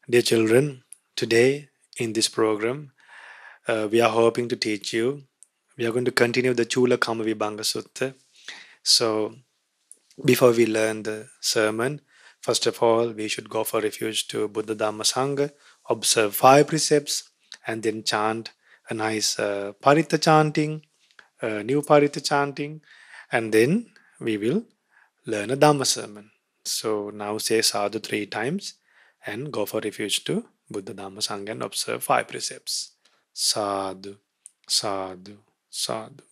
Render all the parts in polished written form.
Dear children, today in this program, we are hoping to teach you. We are going to continue the Chula Kamma Vibhanga Sutta. So, before we learn the sermon, first of all, we should go for refuge to Buddha Dhamma Sangha, observe 5 precepts, and then chant a nice Paritha chanting, new Paritha chanting, and then we will learn a Dhamma sermon. So now say sadhu 3 times and go for refuge to Buddha Dhamma Sangha and observe 5 precepts. Sadhu, sadhu, sadhu.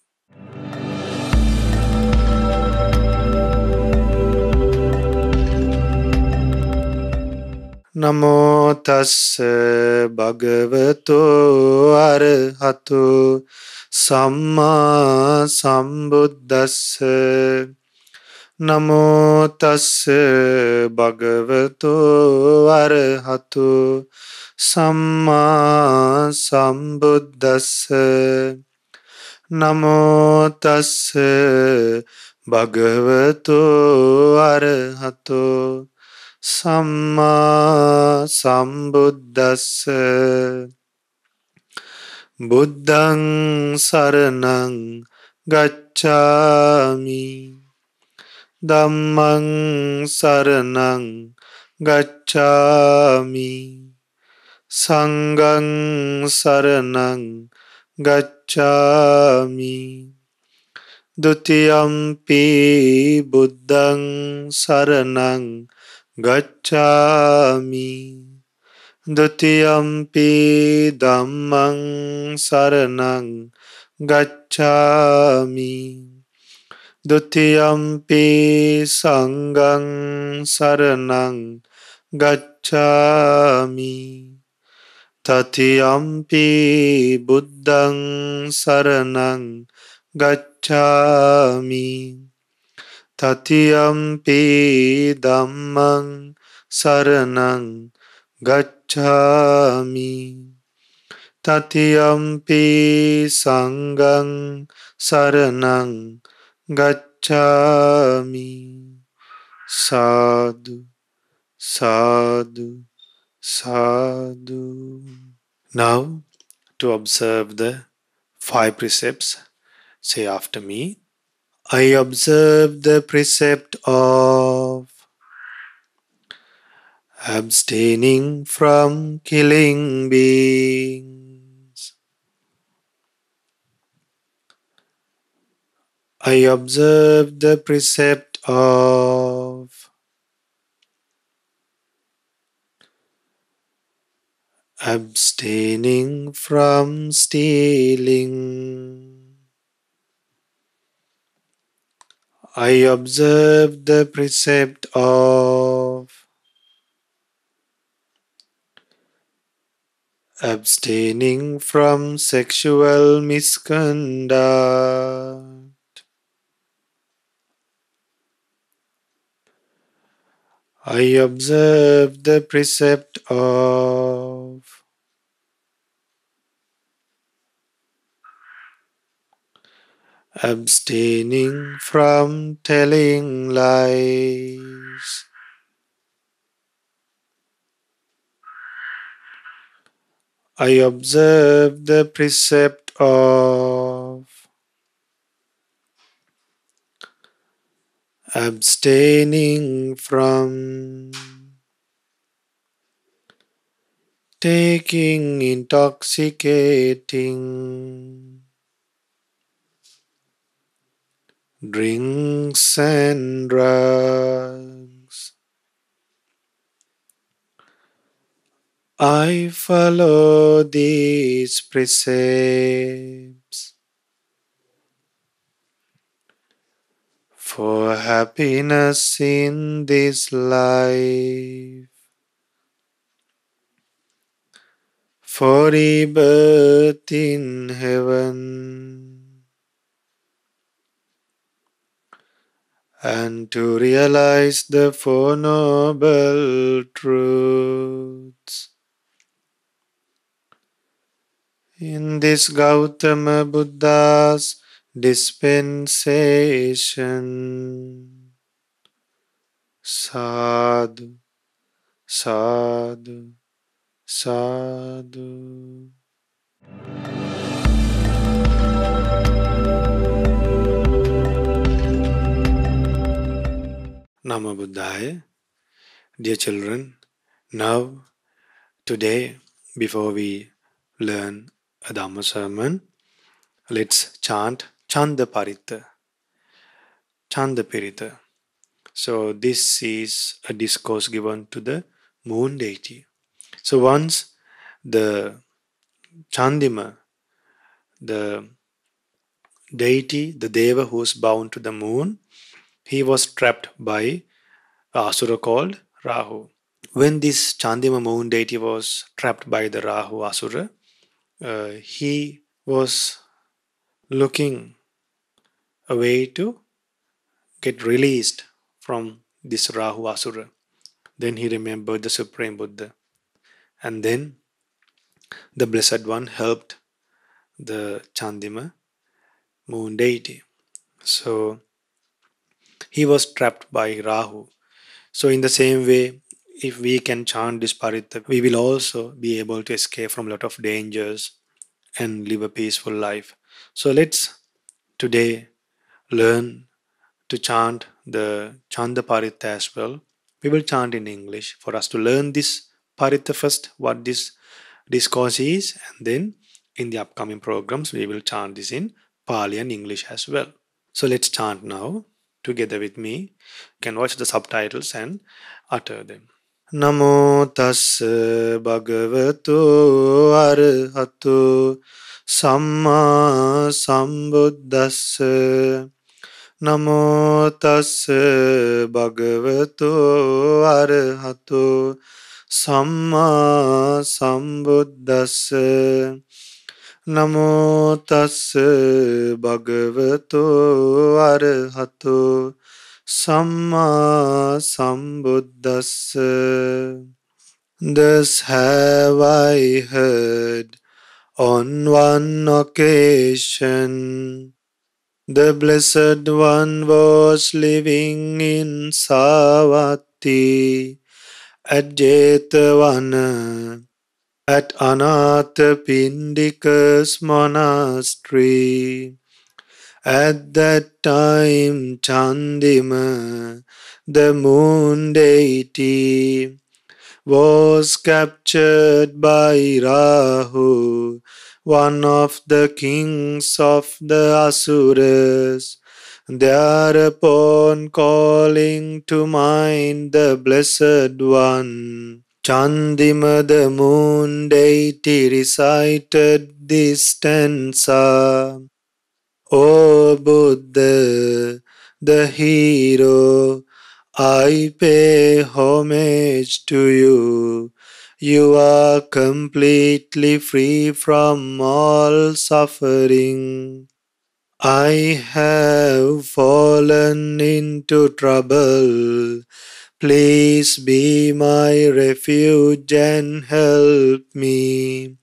Namo tassa bhagavato arahato samma sambuddhassa. Namo tassa bhagavato arahato samma sambuddhassa. Namo tassa bhagavato arahato samma sambuddhassa. Buddhang saranang gacchami. Dhammang saranang gacchami. Sanghang saranang gacchami. Dutiyampi buddhang saranang gacchami. Dutiyampi dhammang saranang gacchami. Dutiyampi sanghang saranang gacchami. Tatiyampi buddhang saranang gacchami. Tatiyampi dhammang saranang gacchami. Tatiyampi sanghang saranang gacchami. Sadhu, sadhu, sadhu. Now, to observe the 5 precepts, say after me. I observe the precept of abstaining from killing beings. I observe the precept of abstaining from stealing. I observe the precept of abstaining from sexual misconduct. I observe the precept of abstaining from telling lies. I observe the precept of abstaining from taking intoxicating drinks and drugs. I follow these precepts for happiness in this life, for rebirth in heaven, and to realize the Four Noble Truths. In this Gautama Buddha's dispensation, sadhu, sadhu, Sadhu. Namo Buddhaya. Dear children, now, today, before we learn a Dhamma Sermon, let's chant Chanting Pirith. Chanting Pirith. So, this is a discourse given to the moon deity. So, once the Chandima, the deity, the Deva who was bound to the moon, he was trapped by an Asura called Rahu. When this Chandima moon deity was trapped by the Rahu Asura, he was looking a way to get released from this Rahu Asura. Then he remembered the Supreme Buddha. And then the Blessed One helped the Chandima moon deity. So he was trapped by Rahu. So in the same way, if we can chant this Paritha, we will also be able to escape from a lot of dangers and live a peaceful life. So let's today learn to chant the Chanda Paritha as well. We will chant in English for us to learn this Paritha first, what this discourse is, and then in the upcoming programs we will chant this in Pali and English as well. So let's chant now together with me. You can watch the subtitles and utter them. Namo tassa bhagavato arahato samma sambuddhassa. Namo tassa bhagavato arahato samma sambuddhassa. Namo tassa bhagavato arahato samma sambuddhassa. Thus have I heard on one occasion. The Blessed One was living in Savatthi at Jetavana, at Anathapindika's monastery. At that time Chandima, the moon deity, was captured by Rahu, one of the kings of the Asuras. Thereupon, calling to mind the Blessed One, Chandima the moon deity recited this stanza. O Buddha, the hero, I pay homage to you. You are completely free from all suffering. I have fallen into trouble. Please be my refuge and help me.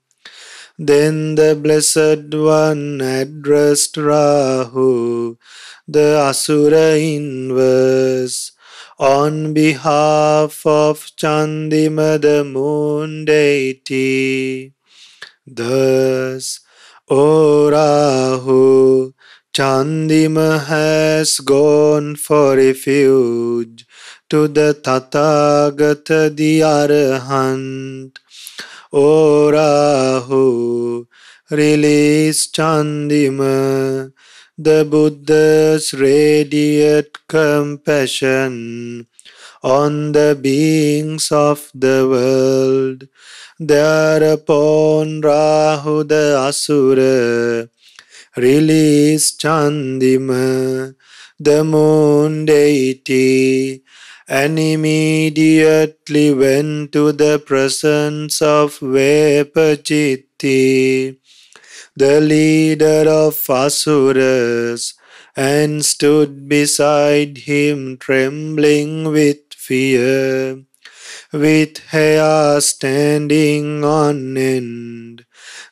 Then the Blessed One addressed Rahu, the Asura in verse, on behalf of Chandima the moon deity. Thus, O Rahu, Chandima has gone for refuge to the Tathagata the Arahant. O Rahu, release Chandima, the Buddha's radiant compassion on the beings of the world. Thereupon Rahu the Asura released Chandima, the moon deity, and immediately went to the presence of Vepachitti, the leader of Asuras, and stood beside him trembling with fear, with hair standing on end.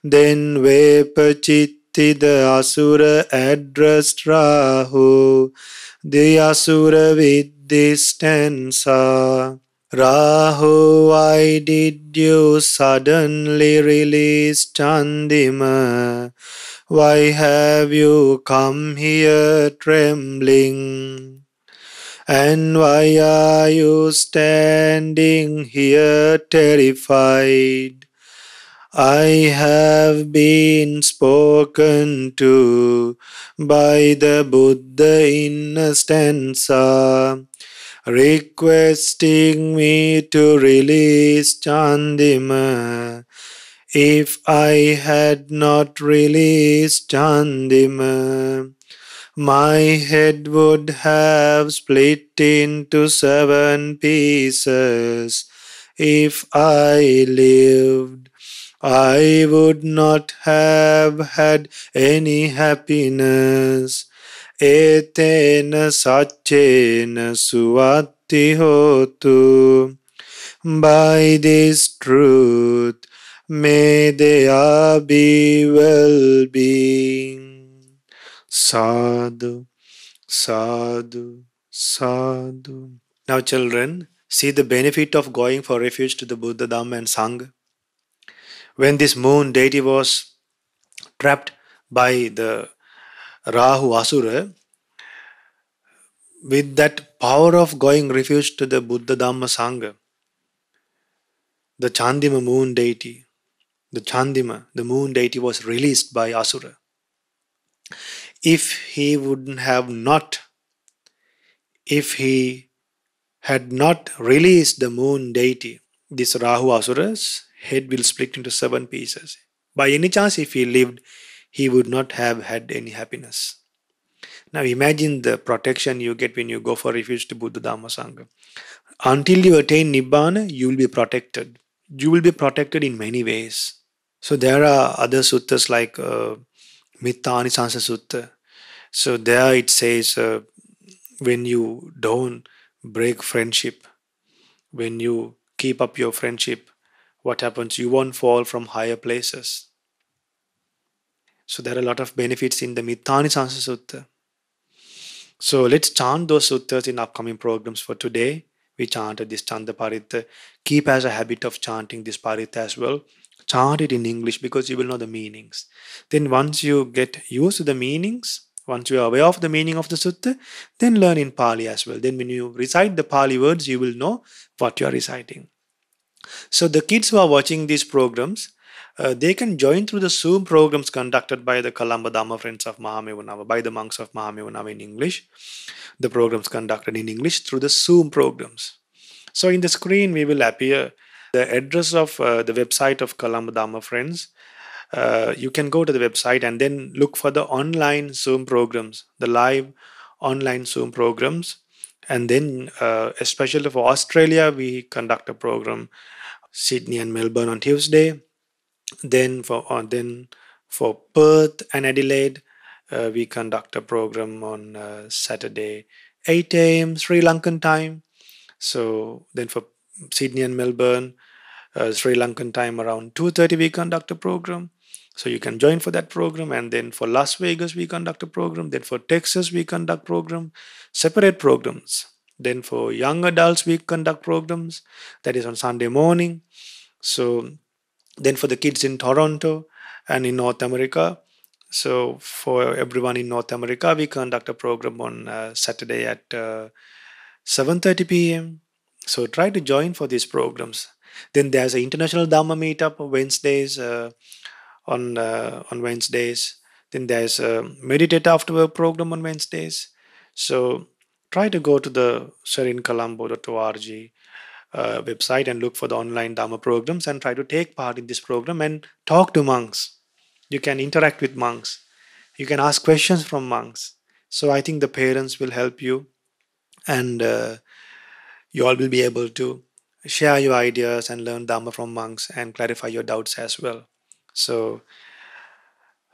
Then Vepachitti the Asura addressed Rahu, the Asura, with this stanza. Rahu, why did you suddenly release Chandima? Why have you come here trembling? And why are you standing here terrified? I have been spoken to by the Buddha in a stanza, requesting me to release Chandima. If I had not released Chandima, my head would have split into 7 pieces. If I lived, I would not have had any happiness. Etena sachena suvatti hotu. By this truth, may there be well-being. Sadhu, sadhu, sadhu. Now, children, see the benefit of going for refuge to the Buddha, Dhamma, and Sangha. When this moon deity was trapped by the Rahu Asura, with that power of going refuge to the Buddha, Dhamma, Sangha, the Chandima moon deity, the moon deity was released by Asura. If he had not released the moon deity, this Rahu Asura's head will split into 7 pieces. By any chance, if he lived, he would not have had any happiness. Now imagine the protection you get when you go for refuge to Buddha, Dhamma, Sangha. Until you attain Nibbana, you will be protected. You will be protected in many ways. So there are other suttas like Mitta Anisansa Sutta. So there it says when you don't break friendship, when you keep up your friendship, what happens? You won't fall from higher places. So there are a lot of benefits in the Mitta Anisansa Sutta. So let's chant those suttas in upcoming programs. For today, we chanted this Chanting Pirith. Keep as a habit of chanting this Pirith as well. Chant it in English because you will know the meanings. Then once you get used to the meanings, once you are aware of the meaning of the sutta, then learn in Pali as well. Then when you recite the Pali words, you will know what you are reciting. So the kids who are watching these programs, they can join through the Zoom programs conducted by the Colombo Dhamma Friends of Mahamevunava, by the monks of Mahamevunava in English. The programs conducted in English through the Zoom programs. So in the screen, we will appear the address of the website of Colombo Dhamma Friends. You can go to the website and then look for the online Zoom programs, the live online Zoom programs. And then, especially for Australia, we conduct a program, Sydney and Melbourne on Tuesday. Then for Perth and Adelaide, we conduct a program on Saturday, 8 a.m. Sri Lankan time. So then for Sydney and Melbourne, Sri Lankan time around 2:30 we conduct a program. So you can join for that program. And then for Las Vegas we conduct a program. Then for Texas we conduct program, separate programs. Then for young adults we conduct programs, that is on Sunday morning. So then for the kids in Toronto and in North America, so for everyone in North America, we conduct a program on Saturday at 7:30 p.m. So try to join for these programs. Then there's an International Dhamma Meetup on Wednesdays. On Wednesdays. Then there's a Meditate After Work program on Wednesdays. So try to go to the serincolombo.org website and look for the online Dhamma programs and try to take part in this program and talk to monks. You can interact with monks. You can ask questions from monks. So I think the parents will help you, and you all will be able to share your ideas and learn Dhamma from monks and clarify your doubts as well. So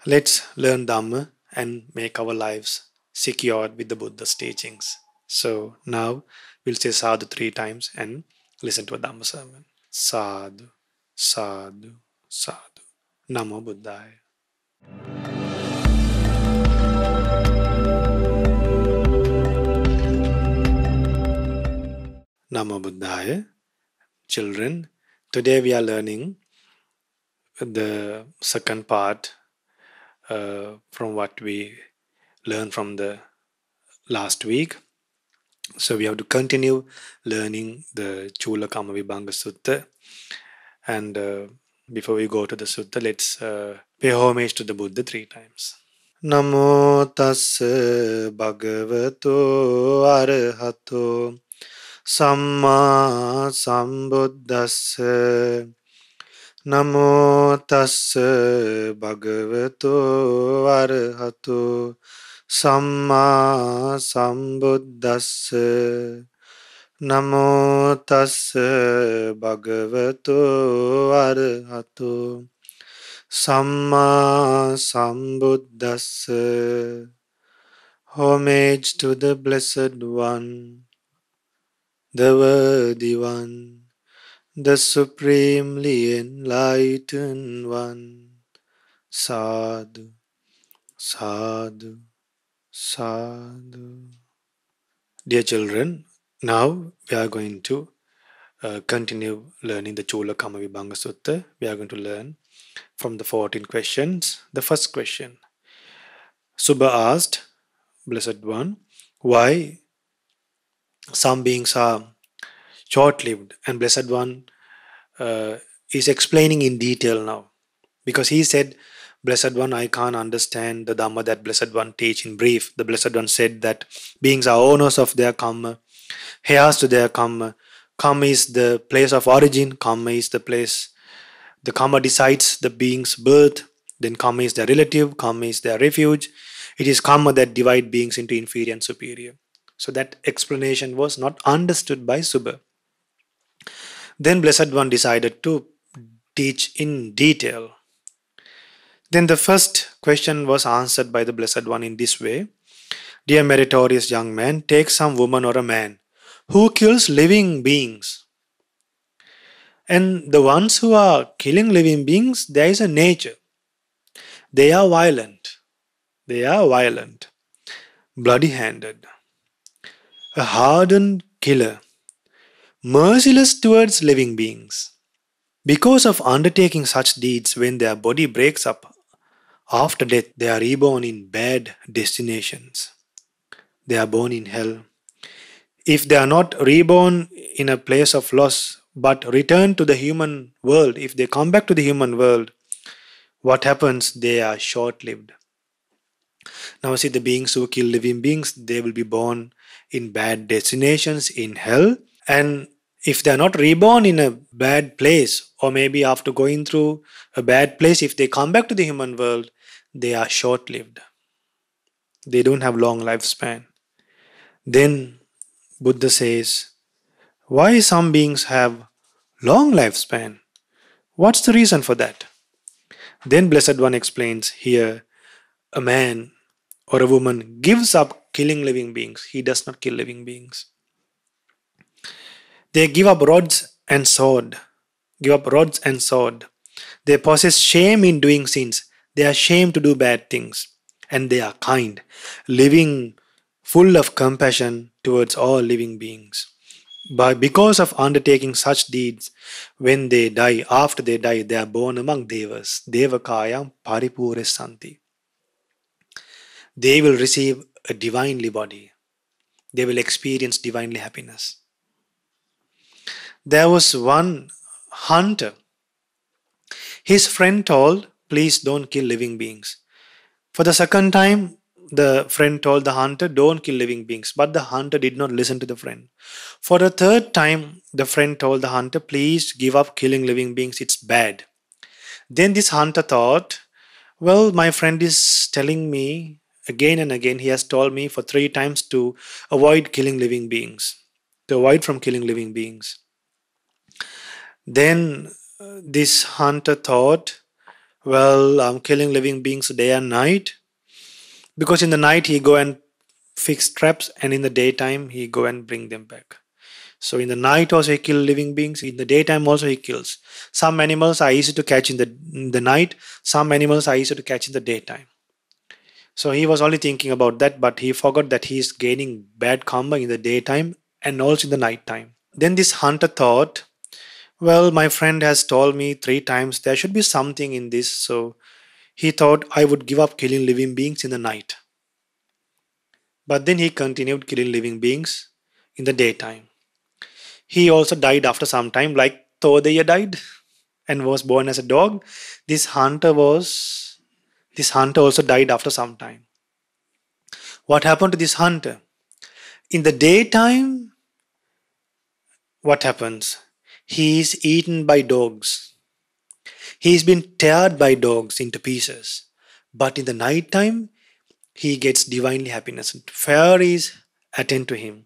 let's learn Dhamma and make our lives secured with the Buddha's teachings. So now we'll say sadhu 3 times and listen to a Dhamma sermon. Sadhu, sadhu, sadhu. Namo Buddhaya. Namo Buddhaya. children. Today we are learning the second part from what we learned from the last week. So we have to continue learning the Chula Kamma Vibhanga Sutta. And before we go to the sutta, let's pay homage to the Buddha 3 times. Namo tassa bhagavato arahato samma sambuddhassa. Namo tassa bhagavato arahato samma sambuddhassa. Namo tassa bhagavato arahato samma sambuddhassa. Homage to the Blessed One, the Worthy One, the Supremely Enlightened One. Sadhu, sadhu, sadhu. Dear children, now we are going to continue learning the Chula Kamma Vibhanga Sutta. We are going to learn from the 14 questions. The first question. Subha asked, Blessed One, why some beings are short-lived, and Blessed One is explaining in detail now. Because he said, Blessed One, I can't understand the Dhamma that Blessed One teach in brief. The Blessed One said that beings are owners of their Kamma, heirs to their Kamma. Kamma is the place of origin. Kamma is the place. The Kamma decides the being's birth. Then Kamma is their relative. Kamma is their refuge. It is Kamma that divide beings into inferior and superior. So that explanation was not understood by Subha. Then Blessed One decided to teach in detail. Then the first question was answered by the Blessed One in this way. Dear meritorious young man, take some woman or a man who kills living beings. And the ones who are killing living beings, there is a nature. They are violent. They are violent. Bloody-handed. A hardened killer. Merciless towards living beings. Because of undertaking such deeds, when their body breaks up after death, they are reborn in bad destinations. They are born in hell. If they are not reborn in a place of loss, but return to the human world, if they come back to the human world, what happens? They are short-lived. Now see, the beings who kill living beings, they will be born in bad destinations, in hell. And if they are not reborn in a bad place, or maybe after going through a bad place, if they come back to the human world, they are short-lived. They don't have long lifespan. Then Buddha says, why some beings have long lifespan? What's the reason for that? Then Blessed One explains here, a man or a woman gives up killing living beings. He does not kill living beings. They give up rods and sword. They possess shame in doing sins. They are ashamed to do bad things. And they are kind, living full of compassion towards all living beings. But because of undertaking such deeds, when they die, after they die, they are born among devas. Devakayam paripuresanti. They will receive a divinely body. They will experience divinely happiness. There was one hunter. His friend told, please don't kill living beings. For the second time, the friend told the hunter, don't kill living beings. But the hunter did not listen to the friend. For the third time, the friend told the hunter, please give up killing living beings. It's bad. Then this hunter thought, well, my friend is telling me again and again. He has told me for 3 times to avoid killing living beings. To avoid from killing living beings. Then this hunter thought, well, I'm killing living beings day and night. Because in the night he go and fix traps, and in the daytime he go and bring them back. So in the night also he kills living beings. In the daytime also he kills. Some animals are easy to catch in the night. Some animals are easy to catch in the daytime. So he was only thinking about that, but he forgot that he is gaining bad karma in the daytime and also in the night time. Then this hunter thought, Well, my friend has told me 3 times there should be something in this, so he thought I would give up killing living beings in the night. But then he continued killing living beings in the daytime. He also died after some time, like Todeya died and was born as a dog. This hunter was this hunter also died after some time. What happened to this hunter? In the daytime, what happens? He is eaten by dogs. He's been teared by dogs into pieces. But in the night time, he gets divinely happiness. Fairies attend to him.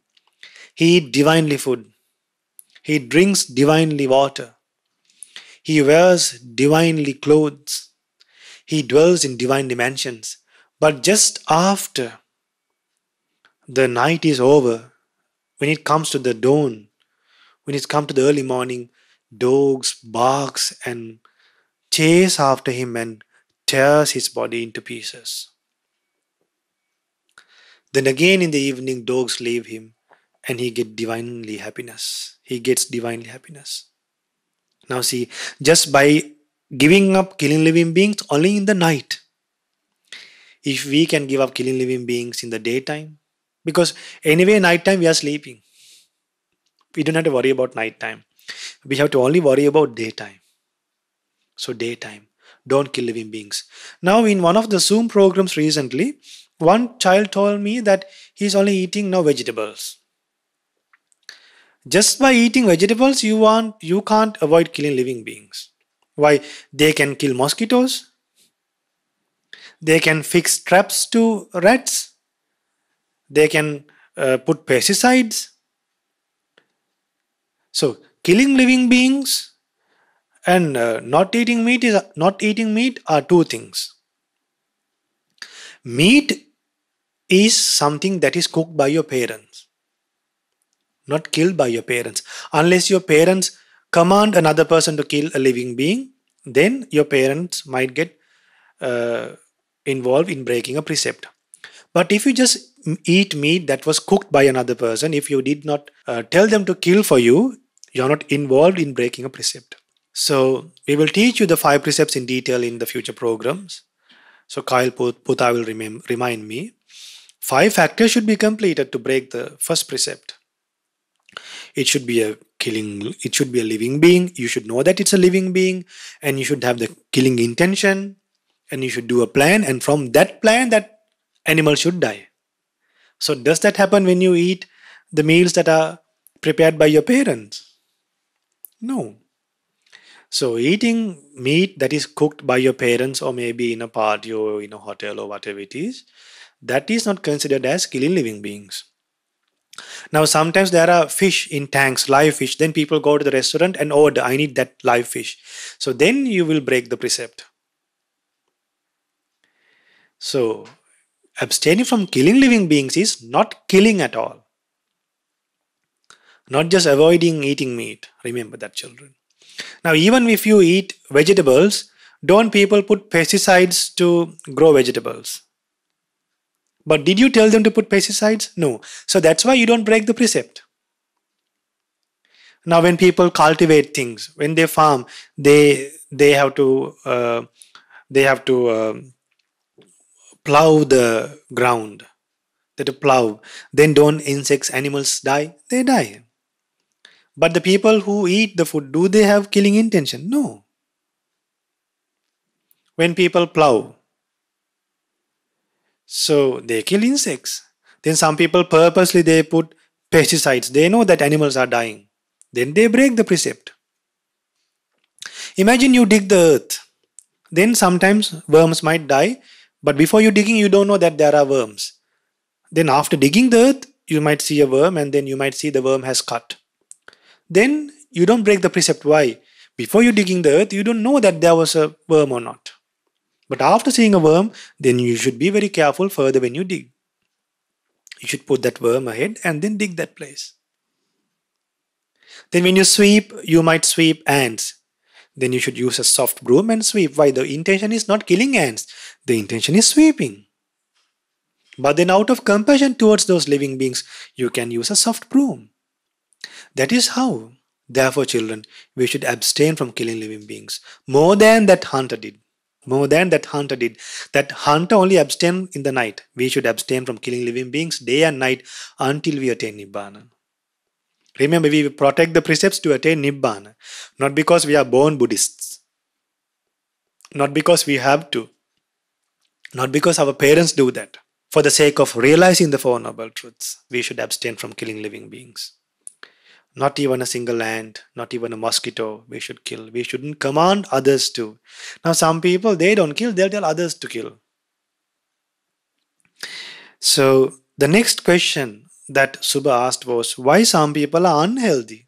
He eats divinely food. He drinks divinely water. He wears divinely clothes. He dwells in divine dimensions. But just after the night is over, when it comes to the dawn, when it comes to the early morning, dogs barks and chase after him and tears his body into pieces. Then again in the evening, dogs leave him and he gets divinely happiness. He gets divinely happiness. Now see, just by giving up killing living beings only in the night, if we can give up killing living beings in the daytime, because anyway nighttime we are sleeping. We don't have to worry about nighttime. We have to only worry about daytime. So daytime, don't kill living beings. Now in one of the Zoom programs recently, one child told me that he's only eating now vegetables. Just by eating vegetables, you can't avoid killing living beings. Why? They can kill mosquitoes. They can fix traps to rats. They can put pesticides. So killing living beings and not eating meat are two things. Meat is something that is cooked by your parents, not killed by your parents. Unless your parents command another person to kill a living being, then your parents might get uh, involved in breaking a precept. But if you just eat meat that was cooked by another person, if you did not tell them to kill for you, you're not involved in breaking a precept. So we will teach you the 5 precepts in detail in the future programs. So Kyle Puta will remind me. 5 factors should be completed to break the first precept. It should be a living being. You should know that it's a living being, and you should have the killing intention, and you should do a plan, and from that plan that animal should die. So does that happen when you eat the meals that are prepared by your parents? No. So eating meat that is cooked by your parents or maybe in a party or in a hotel or whatever it is, that is not considered as killing living beings. Now sometimes there are fish in tanks, live fish. Then people go to the restaurant and order, I need that live fish. So then you will break the precept. So abstaining from killing living beings is not killing at all. Not just avoiding eating meat. Remember that, children. Now even if you eat vegetables, don't people put pesticides to grow vegetables? But did you tell them to put pesticides? No. So that's why you don't break the precept. Now when people cultivate things, when they farm, they have to plow the ground. They have to plow. Then don't insects, animals die? They die. But the people who eat the food, do they have killing intention? No. When people plow, so they kill insects. Then some people purposely they put pesticides. They know that animals are dying. Then they break the precept. Imagine you dig the earth. Then sometimes worms might die. But before you digging, you don't know that there are worms. Then after digging the earth, you might see a worm and then you might see the worm has cut. Then you don't break the precept. Why? Before you digging the earth, you don't know that there was a worm or not. But after seeing a worm, then you should be very careful further when you dig. You should put that worm ahead and then dig that place. Then when you sweep, you might sweep ants. Then you should use a soft broom and sweep. Why? The intention is not killing ants. The intention is sweeping. But then out of compassion towards those living beings, you can use a soft broom. That is how. Therefore, children, we should abstain from killing living beings. More than that hunter did. More than that hunter did. That hunter only abstained in the night. We should abstain from killing living beings day and night until we attain Nibbana. Remember, we protect the precepts to attain Nibbana. Not because we are born Buddhists. Not because we have to. Not because our parents do that. For the sake of realizing the Four Noble Truths, we should abstain from killing living beings. Not even a single ant, not even a mosquito we should kill. We shouldn't command others to. Now some people, they don't kill, they'll tell others to kill. So the next question that Subha asked was, why some people are unhealthy?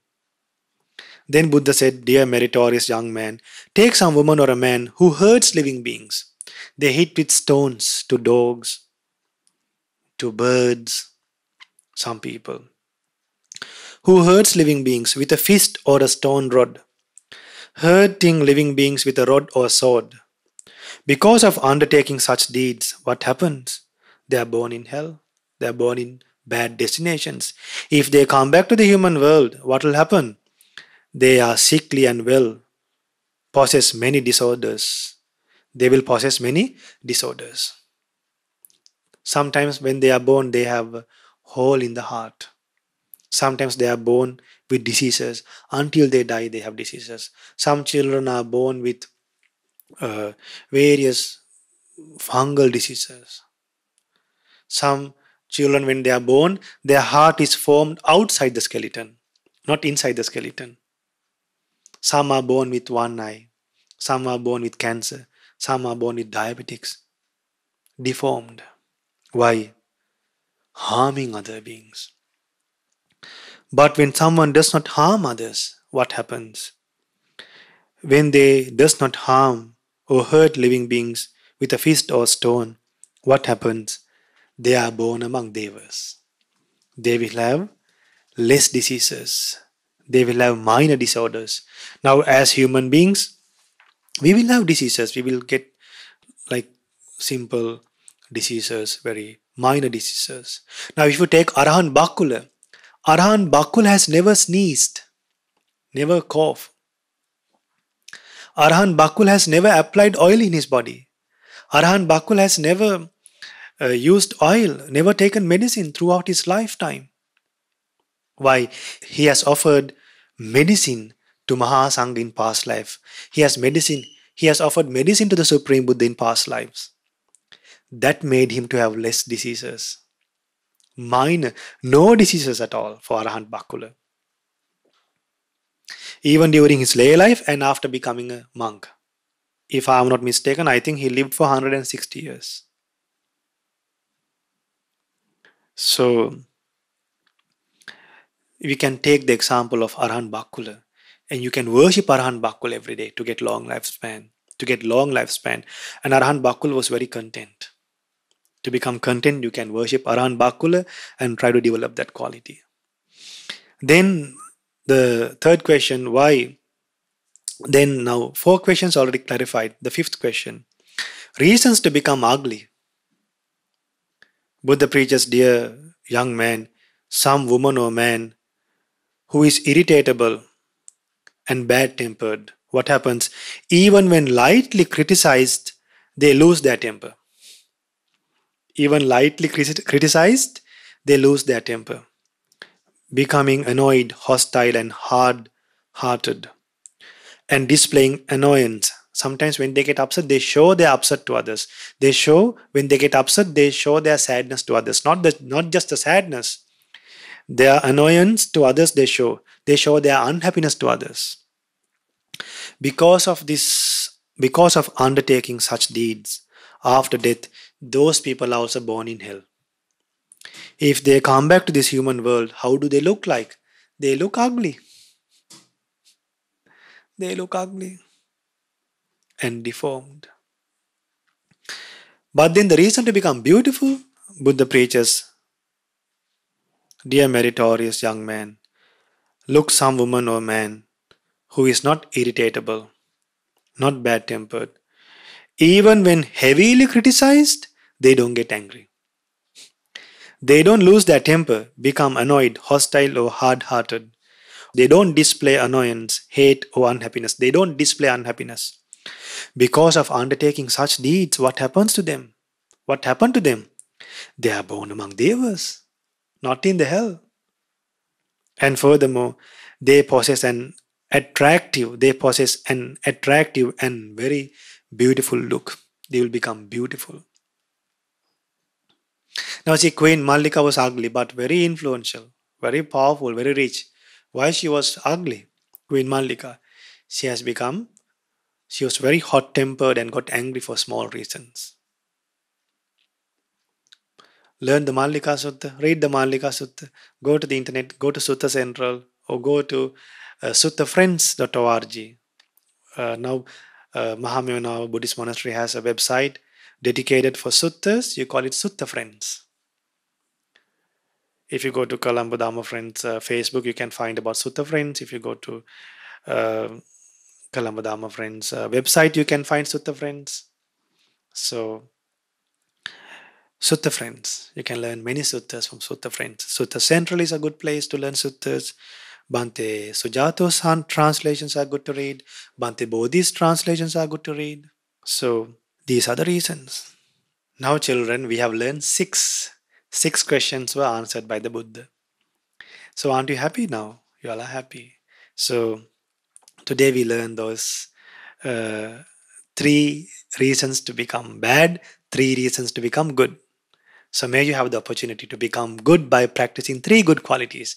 Then Buddha said, dear meritorious young man, take some woman or a man who hurts living beings. They hit with stones to dogs, to birds, some people. Who hurts living beings with a fist or a stone rod, hurting living beings with a rod or sword. Because of undertaking such deeds, what happens? They are born in hell. They are born in bad destinations. If they come back to the human world, what will happen? They are sickly and will possess many disorders. They will possess many disorders. Sometimes when they are born, they have a hole in the heart. Sometimes they are born with diseases. Until they die, they have diseases. Some children are born with various fungal diseases. Some children, when they are born, their heart is formed outside the skeleton, not inside the skeleton. Some are born with one eye. Some are born with cancer. Some are born with diabetics. Deformed. Why? Harming other beings. But when someone does not harm others, what happens? When they does not harm or hurt living beings with a fist or stone, what happens? They are born among devas. They will have less diseases. They will have minor disorders. Now, as human beings, we will have diseases. We will get like simple diseases, very minor diseases. Now, if you take Arahant Bakula, Arahant Bakula has never sneezed, never coughed. Arahant Bakul has never applied oil in his body. Arahant Bakul has never used oil, never taken medicine throughout his lifetime. Why? He has offered medicine to Mahasangha in past life. He has offered medicine to the Supreme Buddha in past lives. That made him to have less diseases. Minor, no diseases at all for Arahant Bakula. Even during his lay life and after becoming a monk. If I am not mistaken, I think he lived for 160 years. So, we can take the example of Arahant Bakula, and you can worship Arahant Bakula every day to get long lifespan. And Arahant Bakula was very content. To become content, you can worship Arahant Bakula and try to develop that quality. Then the third question, why? Then now 4 questions already clarified. The 5th question, reasons to become ugly. Buddha preaches, dear young man, some woman or man who is irritable and bad-tempered, what happens? Even when lightly criticized, they lose their temper. Even lightly criticized, they lose their temper. Becoming annoyed, hostile and hard-hearted. And displaying annoyance. Sometimes when they get upset, they show their upset to others. When they get upset, they show their sadness to others. Not just the sadness. Their annoyance to others they show. They show their unhappiness to others. Because of undertaking such deeds, after death, those people are also born in hell. If they come back to this human world, how do they look like? They look ugly. They look ugly and deformed. But then the reason to become beautiful, Buddha preaches, dear meritorious young man, look some woman or man who is not irritable, not bad-tempered. Even when heavily criticized, they don't get angry. They don't lose their temper, become annoyed, hostile or hard-hearted. They don't display annoyance, hate, or unhappiness. They don't display unhappiness. Because of undertaking such deeds, what happens to them? What happened to them? They are born among devas, not in the hell. And furthermore, they possess an attractive and very beautiful look. They will become beautiful. Now see, Queen Mallika was ugly but very influential, very powerful, very rich. Why she was ugly? Queen Mallika. She has become, she was very hot tempered and got angry for small reasons. Learn the Mallika Sutta, read the Mallika Sutta, go to the internet, go to Sutta Central, or go to suttafriends.org. Now, Mahamyana Buddhist Monastery has a website dedicated for suttas. You call it Sutta Friends. If you go to Colombo Dhamma Friends Facebook, you can find about Sutta Friends. If you go to uh, Colombo Dhamma Friends website, you can find Sutta Friends. So, Sutta Friends, you can learn many suttas from Sutta Friends. Sutta Central is a good place to learn suttas. Bhante Sujato's translations are good to read. Bhante Bodhi's translations are good to read. So, these are the reasons. Now, children, we have learned six. Six questions were answered by the Buddha. So, aren't you happy now? You all are happy. So, today we learned those three reasons to become bad, three reasons to become good. So, may you have the opportunity to become good by practicing three good qualities.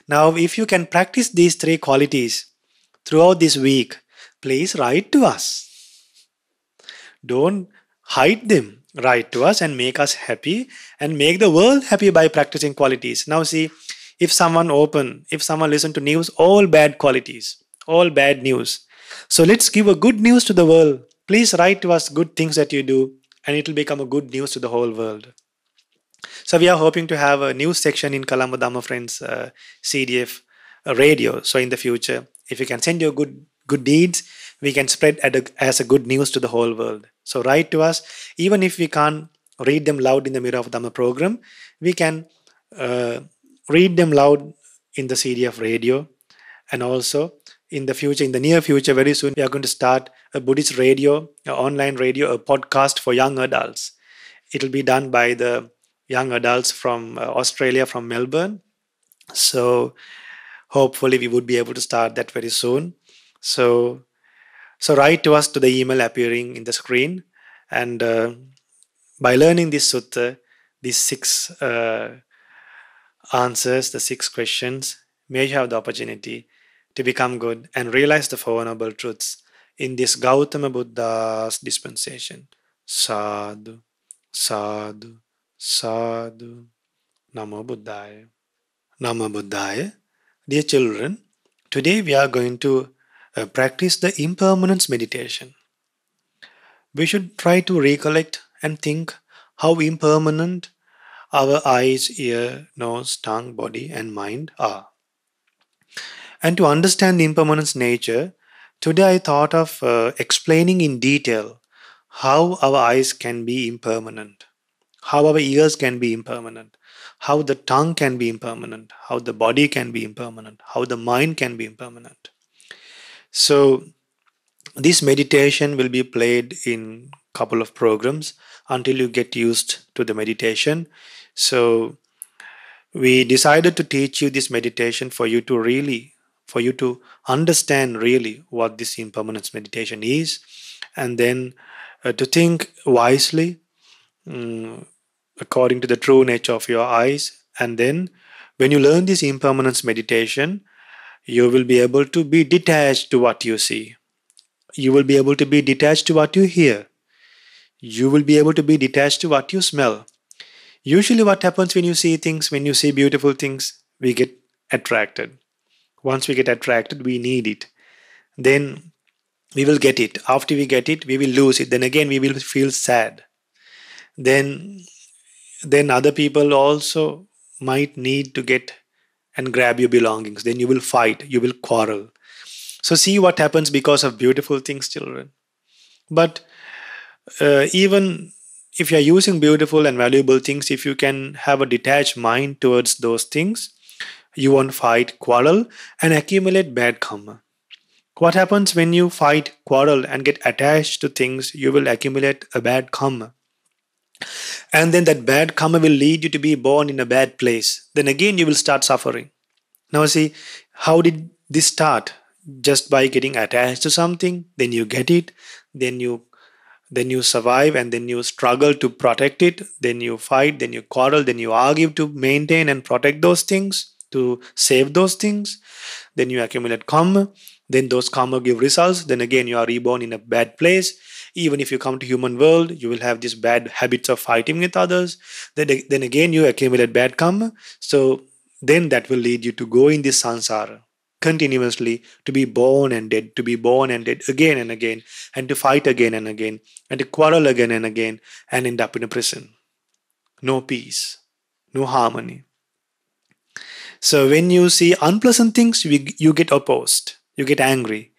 Now, if you can practice these three qualities throughout this week, please write to us. Don't hide them. Write to us and make us happy and make the world happy by practicing qualities. Now see, if someone listen to news, all bad qualities, all bad news. So let's give a good news to the world. Please write to us good things that you do and it will become a good news to the whole world. So we are hoping to have a news section in Colombo Dhamma Friends CDF radio. So in the future, if you can send your good deeds, we can spread as a good news to the whole world. So write to us. Even if we can't read them loud in the Mirror of Dhamma program, we can read them loud in the CDF radio. And also in the near future, very soon, we are going to start a Buddhist radio, an online radio, a podcast for young adults. It will be done by the young adults from Australia, from Melbourne. So hopefully we would be able to start that very soon. So write to us to the email appearing in the screen. And by learning this sutta, these six answers, the six questions, may you have the opportunity to become good and realize the Four Noble Truths in this Gautama Buddha's dispensation. Sadhu, sadhu, sadhu. Namo Buddhaya. Namo Buddhaya. Dear children, today we are going to practice the impermanence meditation. We should try to recollect and think how impermanent our eyes, ear, nose, tongue, body, and mind are. And to understand the impermanence nature, today I thought of explaining in detail how our eyes can be impermanent, how our ears can be impermanent, how the tongue can be impermanent, how the body can be impermanent, how the mind can be impermanent. So, this meditation will be played in a couple of programs until you get used to the meditation. So, we decided to teach you this meditation for you to understand really what this impermanence meditation is, and then to think wisely according to the true nature of your eyes. And then when you learn this impermanence meditation, you will be able to be detached to what you see. You will be able to be detached to what you hear. You will be able to be detached to what you smell. Usually what happens when you see things, when you see beautiful things, we get attracted. Once we get attracted, we need it. Then we will get it. After we get it, we will lose it. Then again, we will feel sad. Then other people also might need to get and grab your belongings. Then you will fight. You will quarrel. So see what happens because of beautiful things, children. But even if you are using beautiful and valuable things, if you can have a detached mind towards those things, You won't fight, quarrel, and accumulate bad karma. What happens when you fight, quarrel, and get attached to things? You will accumulate a bad karma. And then that bad karma will lead you to be born in a bad place. Then again, you will start suffering. Now, see, how did this start? Just by getting attached to something, then you get it, then you survive, and then you struggle to protect it, then you fight, then you quarrel, then you argue to maintain and protect those things, to save those things, then you accumulate karma, then those karma give results, then again you are reborn in a bad place. Even if you come to human world, you will have these bad habits of fighting with others, then again you accumulate bad karma. So then that will lead you to go in this sansara continuously, to be born and dead, to be born and dead again and again, and to fight again and again, and to quarrel again and again, and end up in a prison. No peace, no harmony. So when you see unpleasant things, you get opposed, you get angry.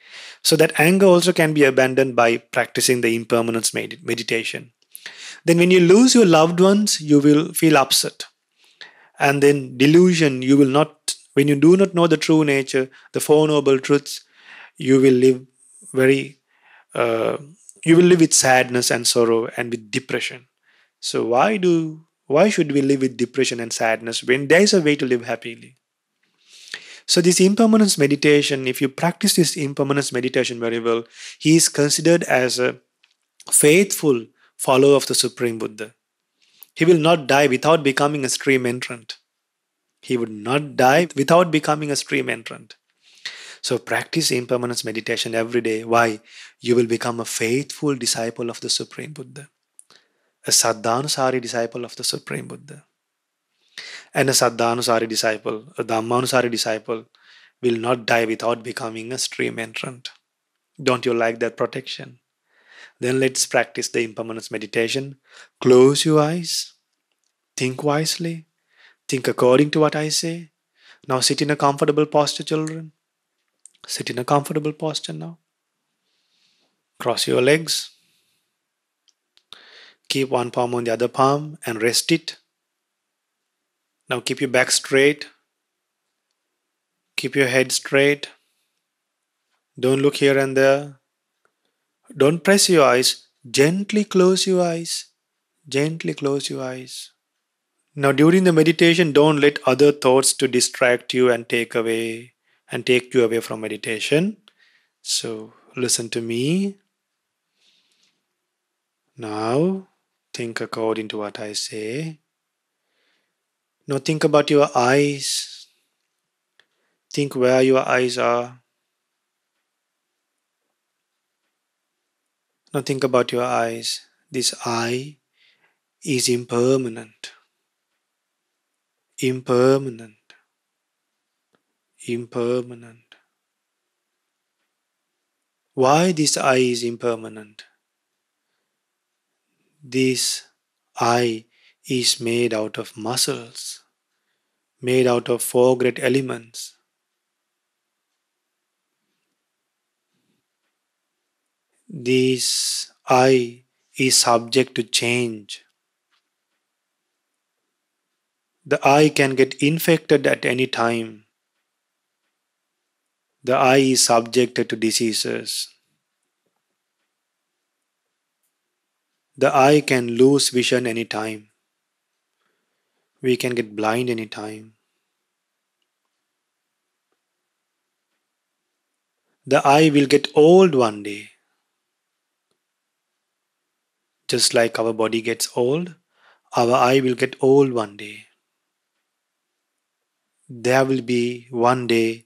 So that anger also can be abandoned by practicing the impermanence meditation. Then when you lose your loved ones, you will feel upset. And then delusion, you will not, when you do not know the true nature, the Four Noble Truths, you will live very, uh, you will live with sadness and sorrow and with depression. So why should we live with depression and sadness when there is a way to live happily? So this impermanence meditation, if you practice this impermanence meditation very well, he is considered as a faithful follower of the Supreme Buddha. He will not die without becoming a stream entrant. He would not die without becoming a stream entrant. So practice impermanence meditation every day. Why? You will become a faithful disciple of the Supreme Buddha, a Saddhanusari disciple of the Supreme Buddha. And a Saddhanusari disciple, a Dhammanusari disciple, will not die without becoming a stream entrant. Don't you like that protection? Then let's practice the impermanence meditation. Close your eyes, think wisely, think according to what I say. Now sit in a comfortable posture, children. Sit in a comfortable posture now. Cross your legs. Keep one palm on the other palm and rest it. Now keep your back straight. Keep your head straight. Don't look here and there. Don't press your eyes. Gently close your eyes. Gently close your eyes. Now during the meditation, don't let other thoughts to distract you and take you away from meditation. So listen to me. Now think according to what I say. Now think about your eyes. Think where your eyes are. Now think about your eyes. This eye is impermanent. Impermanent. Impermanent. Why this eye is impermanent? This eye is made out of muscles, made out of four great elements. This eye is subject to change. The eye can get infected at any time. The eye is subjected to diseases. The eye can lose vision anytime. We can get blind anytime. The eye will get old one day. Just like our body gets old, our eye will get old one day. There will be one day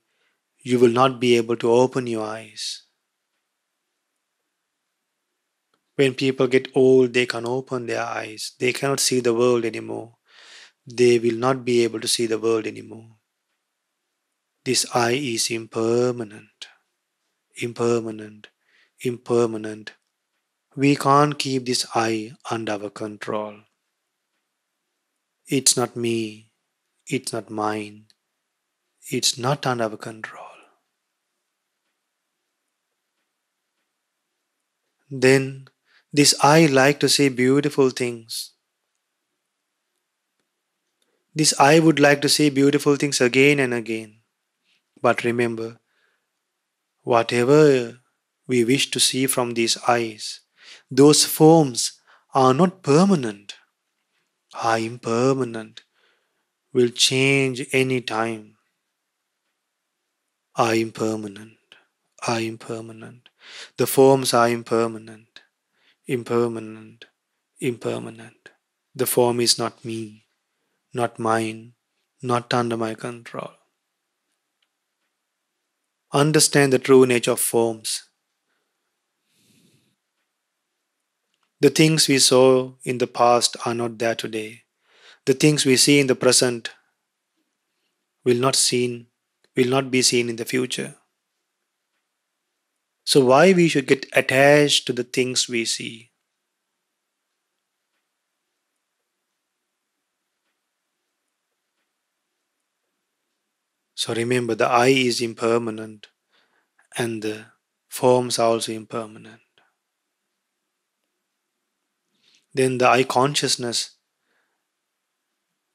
you will not be able to open your eyes. When people get old, they can't open their eyes. They cannot see the world anymore. They will not be able to see the world anymore. This eye is impermanent. Impermanent. Impermanent. We can't keep this eye under our control. It's not me. It's not mine. It's not under our control. Then this eye like to see beautiful things. This eye would like to see beautiful things again and again. But remember, whatever we wish to see from these eyes, those forms are not permanent, are impermanent, will change any time, are impermanent, are impermanent. The forms are impermanent, impermanent, impermanent. The form is not me, not mine, not under my control. Understand the true nature of forms. The things we saw in the past are not there today. The things we see in the present will not be seen in the future. So why we should get attached to the things we see? So remember, the I is impermanent and the forms are also impermanent. Then the I consciousness,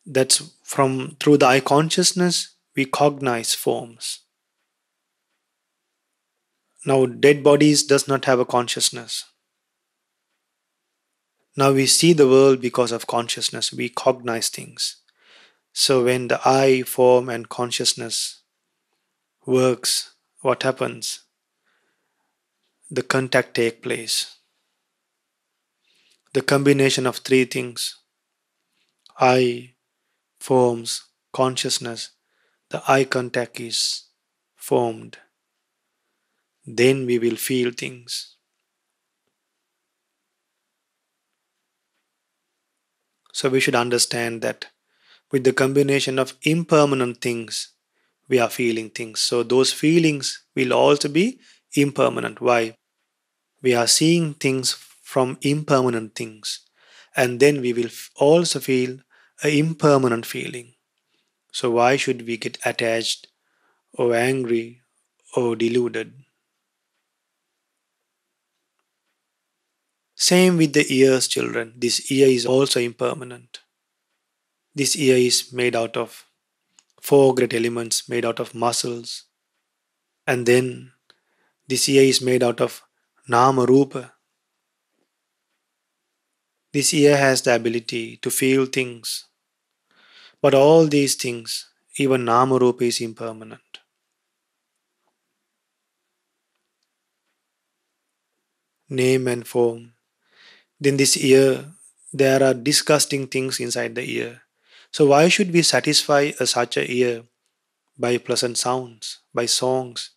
that's from through the I consciousness we cognize forms. Now dead bodies does not have a consciousness. Now we see the world because of consciousness, we cognize things. So when the I, form and consciousness works, what happens? The contact take place. The combination of three things, I, forms, consciousness, the eye contact is formed. Then we will feel things. So we should understand that with the combination of impermanent things, we are feeling things. So those feelings will also be impermanent. Why? We are seeing things from impermanent things. And then we will also feel an impermanent feeling. So why should we get attached or angry or deluded? Same with the ears, children. This ear is also impermanent. This ear is made out of four great elements, made out of muscles. And then this ear is made out of nama rupa. This ear has the ability to feel things. But all these things, even nama rupa is impermanent. Name and form. Then this ear, there are disgusting things inside the ear. So why should we satisfy such a ear by pleasant sounds, by songs?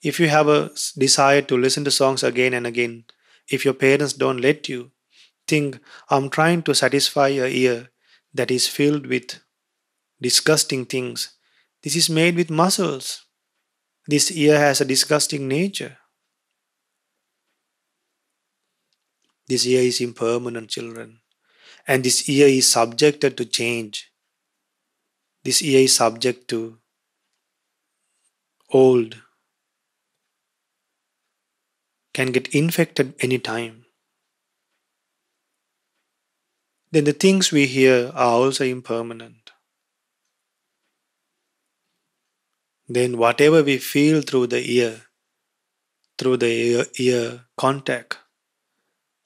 If you have a desire to listen to songs again and again, if your parents don't let you, think, I'm trying to satisfy a ear that is filled with disgusting things. This is made with muscles. This ear has a disgusting nature. This ear is impermanent, children. And this ear is subjected to change. This ear is subject to old, can get infected anytime. Then the things we hear are also impermanent. Then whatever we feel through the ear contact,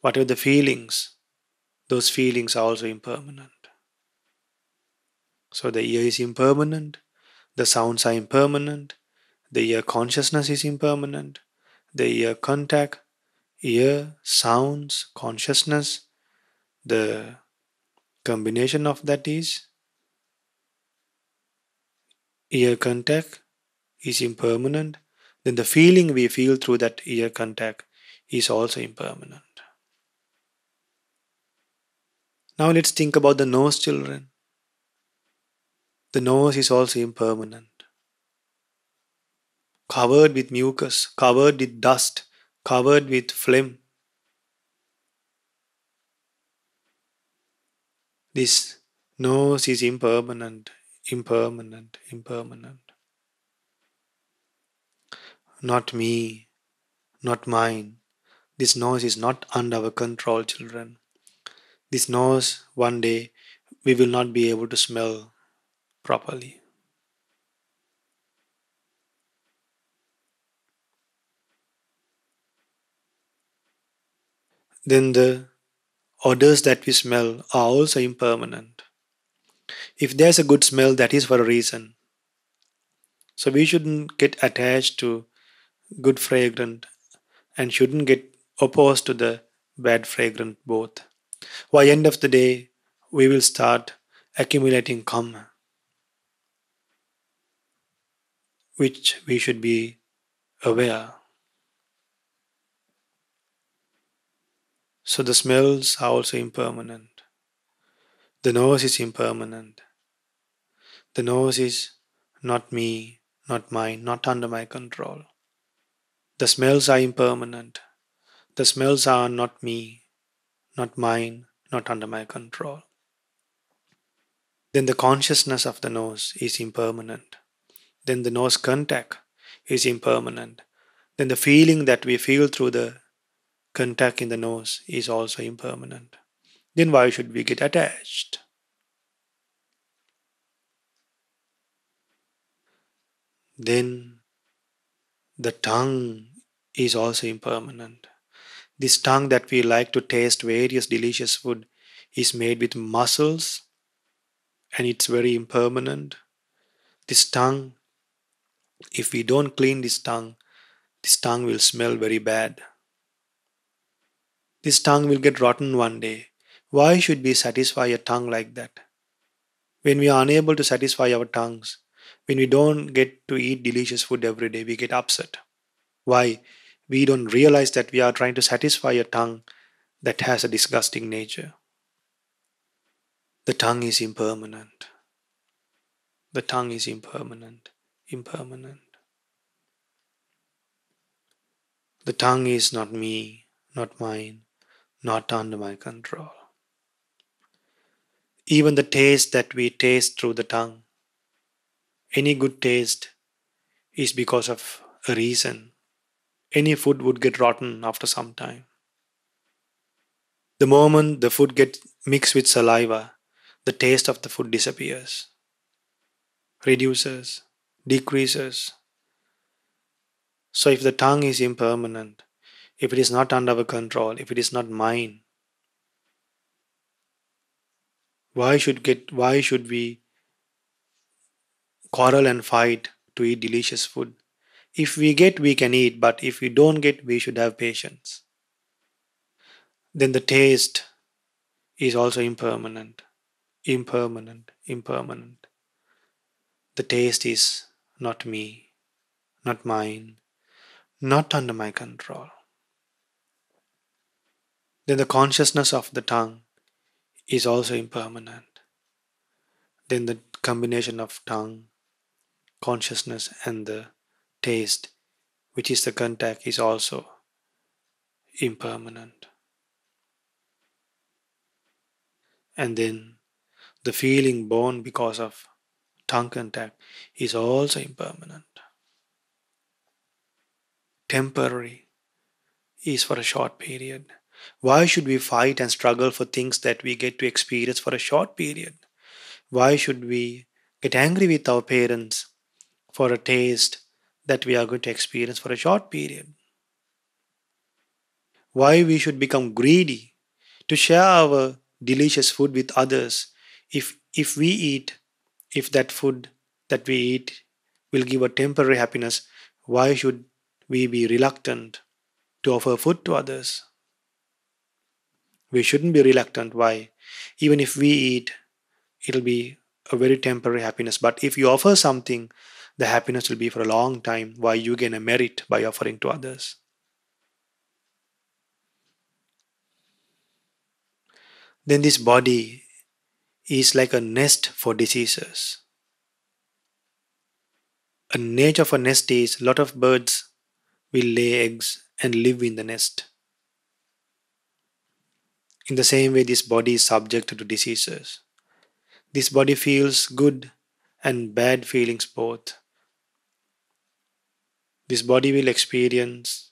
whatever the feelings, those feelings are also impermanent. So the ear is impermanent, the sounds are impermanent, the ear consciousness is impermanent, the ear contact, ear, sounds, consciousness, the combination of that is ear contact is impermanent, then the feeling we feel through that ear contact is also impermanent. Now let's think about the nose, children. The nose is also impermanent, covered with mucus, covered with dust, covered with phlegm. This nose is impermanent, impermanent, impermanent. Not me, not mine. This nose is not under our control, children. This nose, one day, we will not be able to smell properly. Then the odors that we smell are also impermanent. If there's a good smell, that is for a reason. So we shouldn't get attached to good fragrant and shouldn't get opposed to the bad fragrant both. By end of the day, we will start accumulating kamma, which we should be aware. So the smells are also impermanent. The nose is impermanent. The nose is not me, not mine, not under my control. The smells are impermanent. The smells are not me, not mine, not under my control. Then the consciousness of the nose is impermanent. Then the nose contact is impermanent. Then the feeling that we feel through the contact in the nose is also impermanent. Then why should we get attached? Then the tongue is also impermanent. This tongue that we like to taste various delicious food is made with muscles and it's very impermanent. This tongue, if we don't clean this tongue will smell very bad. This tongue will get rotten one day. Why should we satisfy a tongue like that? When we are unable to satisfy our tongues, when we don't get to eat delicious food every day, we get upset. Why? We don't realize that we are trying to satisfy a tongue that has a disgusting nature. The tongue is impermanent. The tongue is impermanent. Impermanent. The tongue is not me, not mine, not under my control. Even the taste that we taste through the tongue, any good taste is because of a reason. Any food would get rotten after some time. The moment the food gets mixed with saliva, the taste of the food disappears, reduces, decreases. So if the tongue is impermanent, if it is not under our control, if it is not mine, why should we quarrel and fight to eat delicious food? If we get, we can eat, but if we don't get, we should have patience. Then the taste is also impermanent, impermanent, impermanent. The taste is not me, not mine, not under my control. Then the consciousness of the tongue is also impermanent. Then the combination of tongue, consciousness, and the taste, which is the contact, is also impermanent. And then the feeling born because of tongue contact is also impermanent. Temporary is for a short period. Why should we fight and struggle for things that we get to experience for a short period? Why should we get angry with our parents for a taste that we are going to experience for a short period? Why we should become greedy to share our delicious food with others if we eat, if that food that we eat will give a temporary happiness, why should we be reluctant to offer food to others? We shouldn't be reluctant. Why? Even if we eat, it'll be a very temporary happiness. But if you offer something, the happiness will be for a long time. Why? You gain a merit by offering to others. Then this body is like a nest for diseases. A nature of a nest is a lot of birds will lay eggs and live in the nest. In the same way, this body is subject to diseases. This body feels good and bad feelings both. This body will experience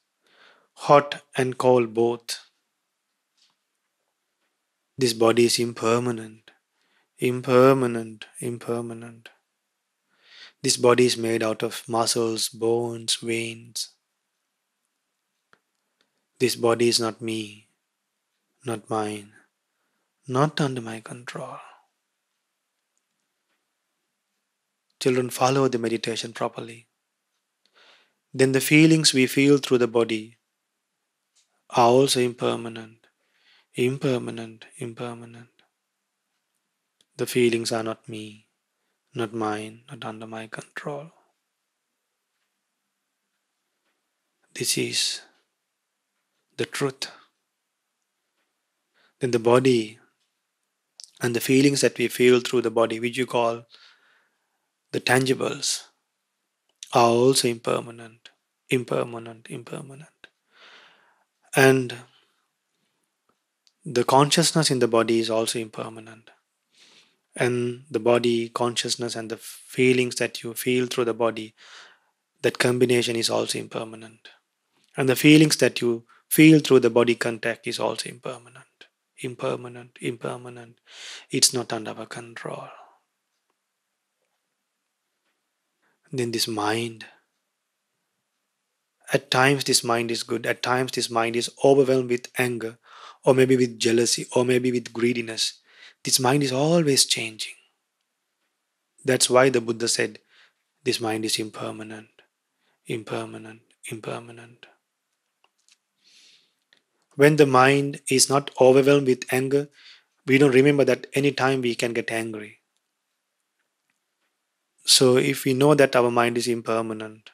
hot and cold both. This body is impermanent, impermanent, impermanent. This body is made out of muscles, bones, veins. This body is not me, not mine, not under my control. Children, follow the meditation properly. Then the feelings we feel through the body are also impermanent, impermanent, impermanent. The feelings are not me, not mine, not under my control. This is the truth. Then the body and the feelings that we feel through the body, which you call the tangibles, are also impermanent, impermanent, impermanent. And the consciousness in the body is also impermanent. And the body, consciousness, and the feelings that you feel through the body, that combination is also impermanent. And the feelings that you feel through the body contact is also impermanent. Impermanent, impermanent. It's not under our control. Then this mind. At times this mind is good. At times this mind is overwhelmed with anger, or maybe with jealousy, or maybe with greediness. This mind is always changing. That's why the Buddha said, this mind is impermanent, impermanent, impermanent. When the mind is not overwhelmed with anger, we don't remember that any time we can get angry. So if we know that our mind is impermanent,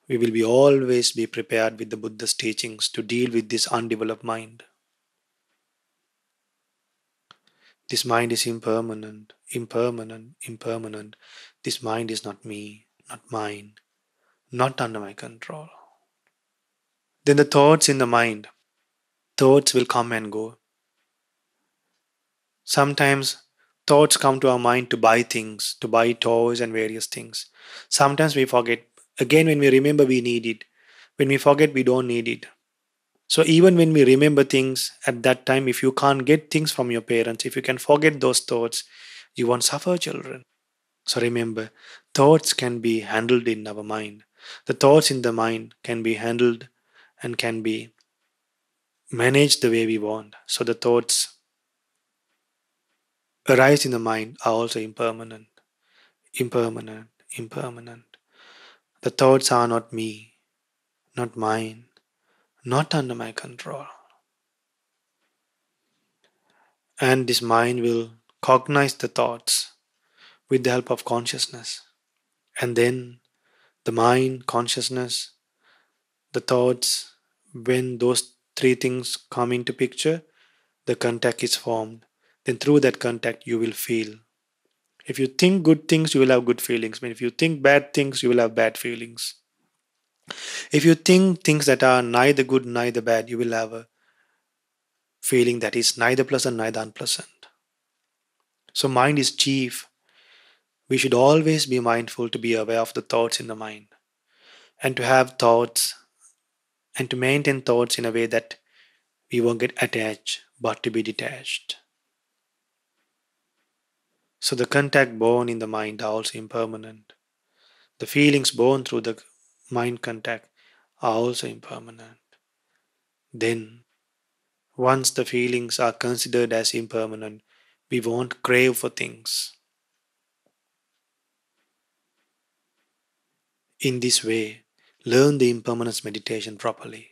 we will always be prepared with the Buddha's teachings to deal with this undeveloped mind. This mind is impermanent, impermanent, impermanent. This mind is not me, not mine, not under my control. Then the thoughts in the mind, thoughts will come and go. Sometimes thoughts come to our mind to buy things, to buy toys and various things. Sometimes we forget. Again, when we remember, we need it. When we forget, we don't need it. So even when we remember things at that time, if you can't get things from your parents, if you can forget those thoughts, you won't suffer, children. So remember, thoughts can be handled in our mind. The thoughts in the mind can be handled and can be managed the way we want. So the thoughts arise in the mind are also impermanent, impermanent, impermanent. The thoughts are not me, not mine, not under my control. And this mind will cognize the thoughts with the help of consciousness. And then the mind, consciousness, the thoughts, when those three things come into picture, the contact is formed. Then through that contact, you will feel. If you think good things, you will have good feelings. But if you think bad things, you will have bad feelings. If you think things that are neither good, neither bad, you will have a feeling that is neither pleasant, neither unpleasant. So mind is chief. We should always be mindful to be aware of the thoughts in the mind and to have thoughts and to maintain thoughts in a way that we won't get attached but to be detached. So the contact born in the mind are also impermanent. The feelings born through the mind contact are also impermanent. Then, once the feelings are considered as impermanent, we won't crave for things. In this way, learn the impermanence meditation properly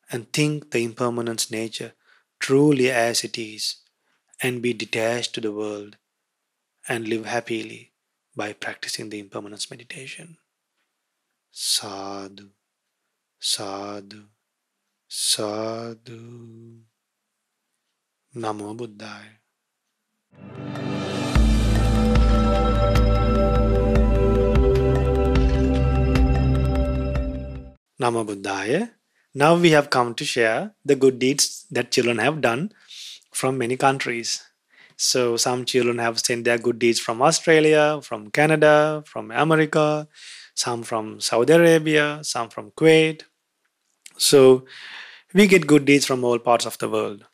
and think the impermanence nature truly as it is and be detached to the world and live happily by practicing the impermanence meditation. Sadhu, sadhu, sadhu. Namo Buddhaya. Namo Buddhaya. Now we have come to share the good deeds that children have done from many countries. So some children have sent their good deeds from Australia, from Canada, from America, some from Saudi Arabia, some from Kuwait. So we get good deeds from all parts of the world.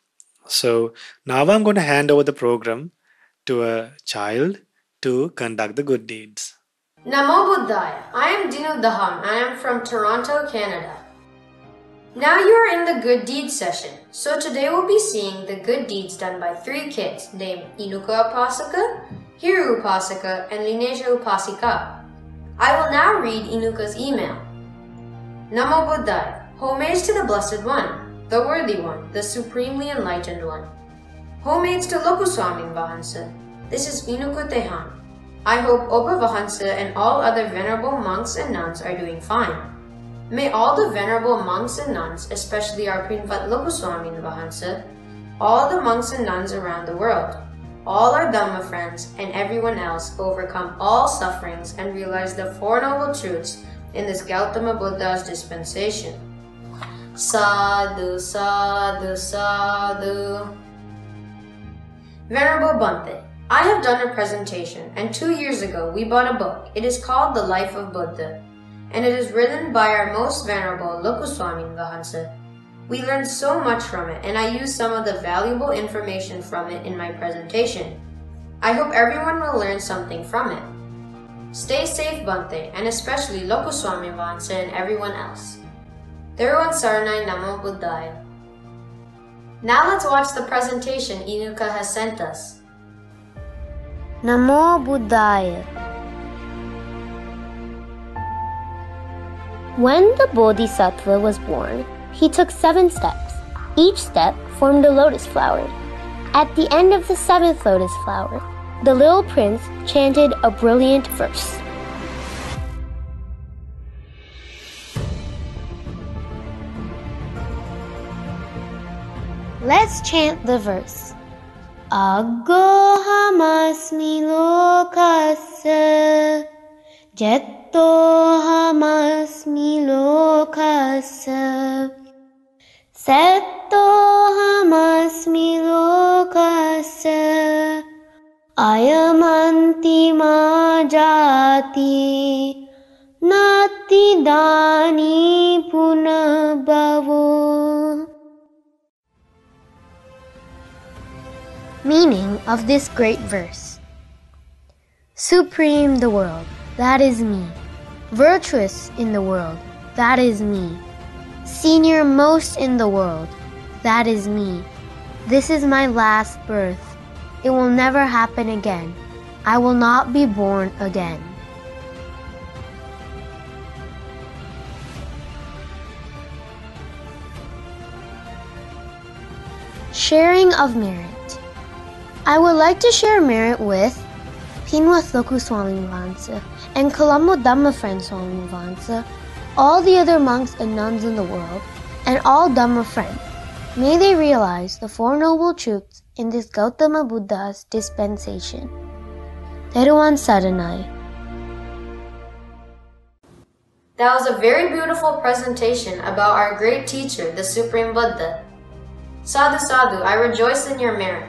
So now I'm going to hand over the program to a child to conduct the good deeds. Namo Buddhaya. I am Dinu Daham and I am from Toronto, Canada. Now you are in the good deeds session. So today we'll be seeing the good deeds done by 3 kids named Inuka Upasaka, Hiru Upasaka, and Linesha Upasika. I will now read Inuka's email. Namo Buddhaya. Homage to the Blessed One, the Worthy One, the Supremely Enlightened One. Homage to Lokuswami Vahansa. This is Inuka Tehan. I hope Opa Vahansa and all other venerable monks and nuns are doing fine. May all the venerable monks and nuns, especially our Prinvat Lokuswami Vahansa, all the monks and nuns around the world, all our Dhamma friends, and everyone else overcome all sufferings and realize the Four Noble Truths in this Gautama Buddha's dispensation. Sadhu, sadhu, sadhu. Venerable Bhante, I have done a presentation, and 2 years ago we bought a book. It is called The Life of Buddha, and it is written by our most venerable Lokuswami Vahansa. We learned so much from it, and I used some of the valuable information from it in my presentation. I hope everyone will learn something from it. Stay safe, Bhante, and especially Lokuswami Vahansa and everyone else. Theruvan Saranai Namo Buddhaya. Now let's watch the presentation Inuka has sent us. Namo Buddhaya. When the Bodhisattva was born, he took 7 steps. Each step formed a lotus flower. At the end of the 7th lotus flower, the little prince chanted a brilliant verse. Let's chant the verse. Aggohamasmi lokasya jettohamasmi lokasya settohamasmi lokasya ayamantima jati nati dani punabhavo. Meaning of this great verse. Supreme the world, that is me. Virtuous in the world, that is me. Senior most in the world, that is me. This is my last birth. It will never happen again. I will not be born again. Sharing of merit. I would like to share merit with Pinwath Lokuswami Vahansa and Colombo Dhamma Friends Swami Vahansa, all the other monks and nuns in the world, and all Dhamma friends. May they realize the Four Noble Truths in this Gautama Buddha's dispensation. Theruvan Saranai. That was a very beautiful presentation about our great teacher, the Supreme Buddha. Sadhu, sadhu, I rejoice in your merit.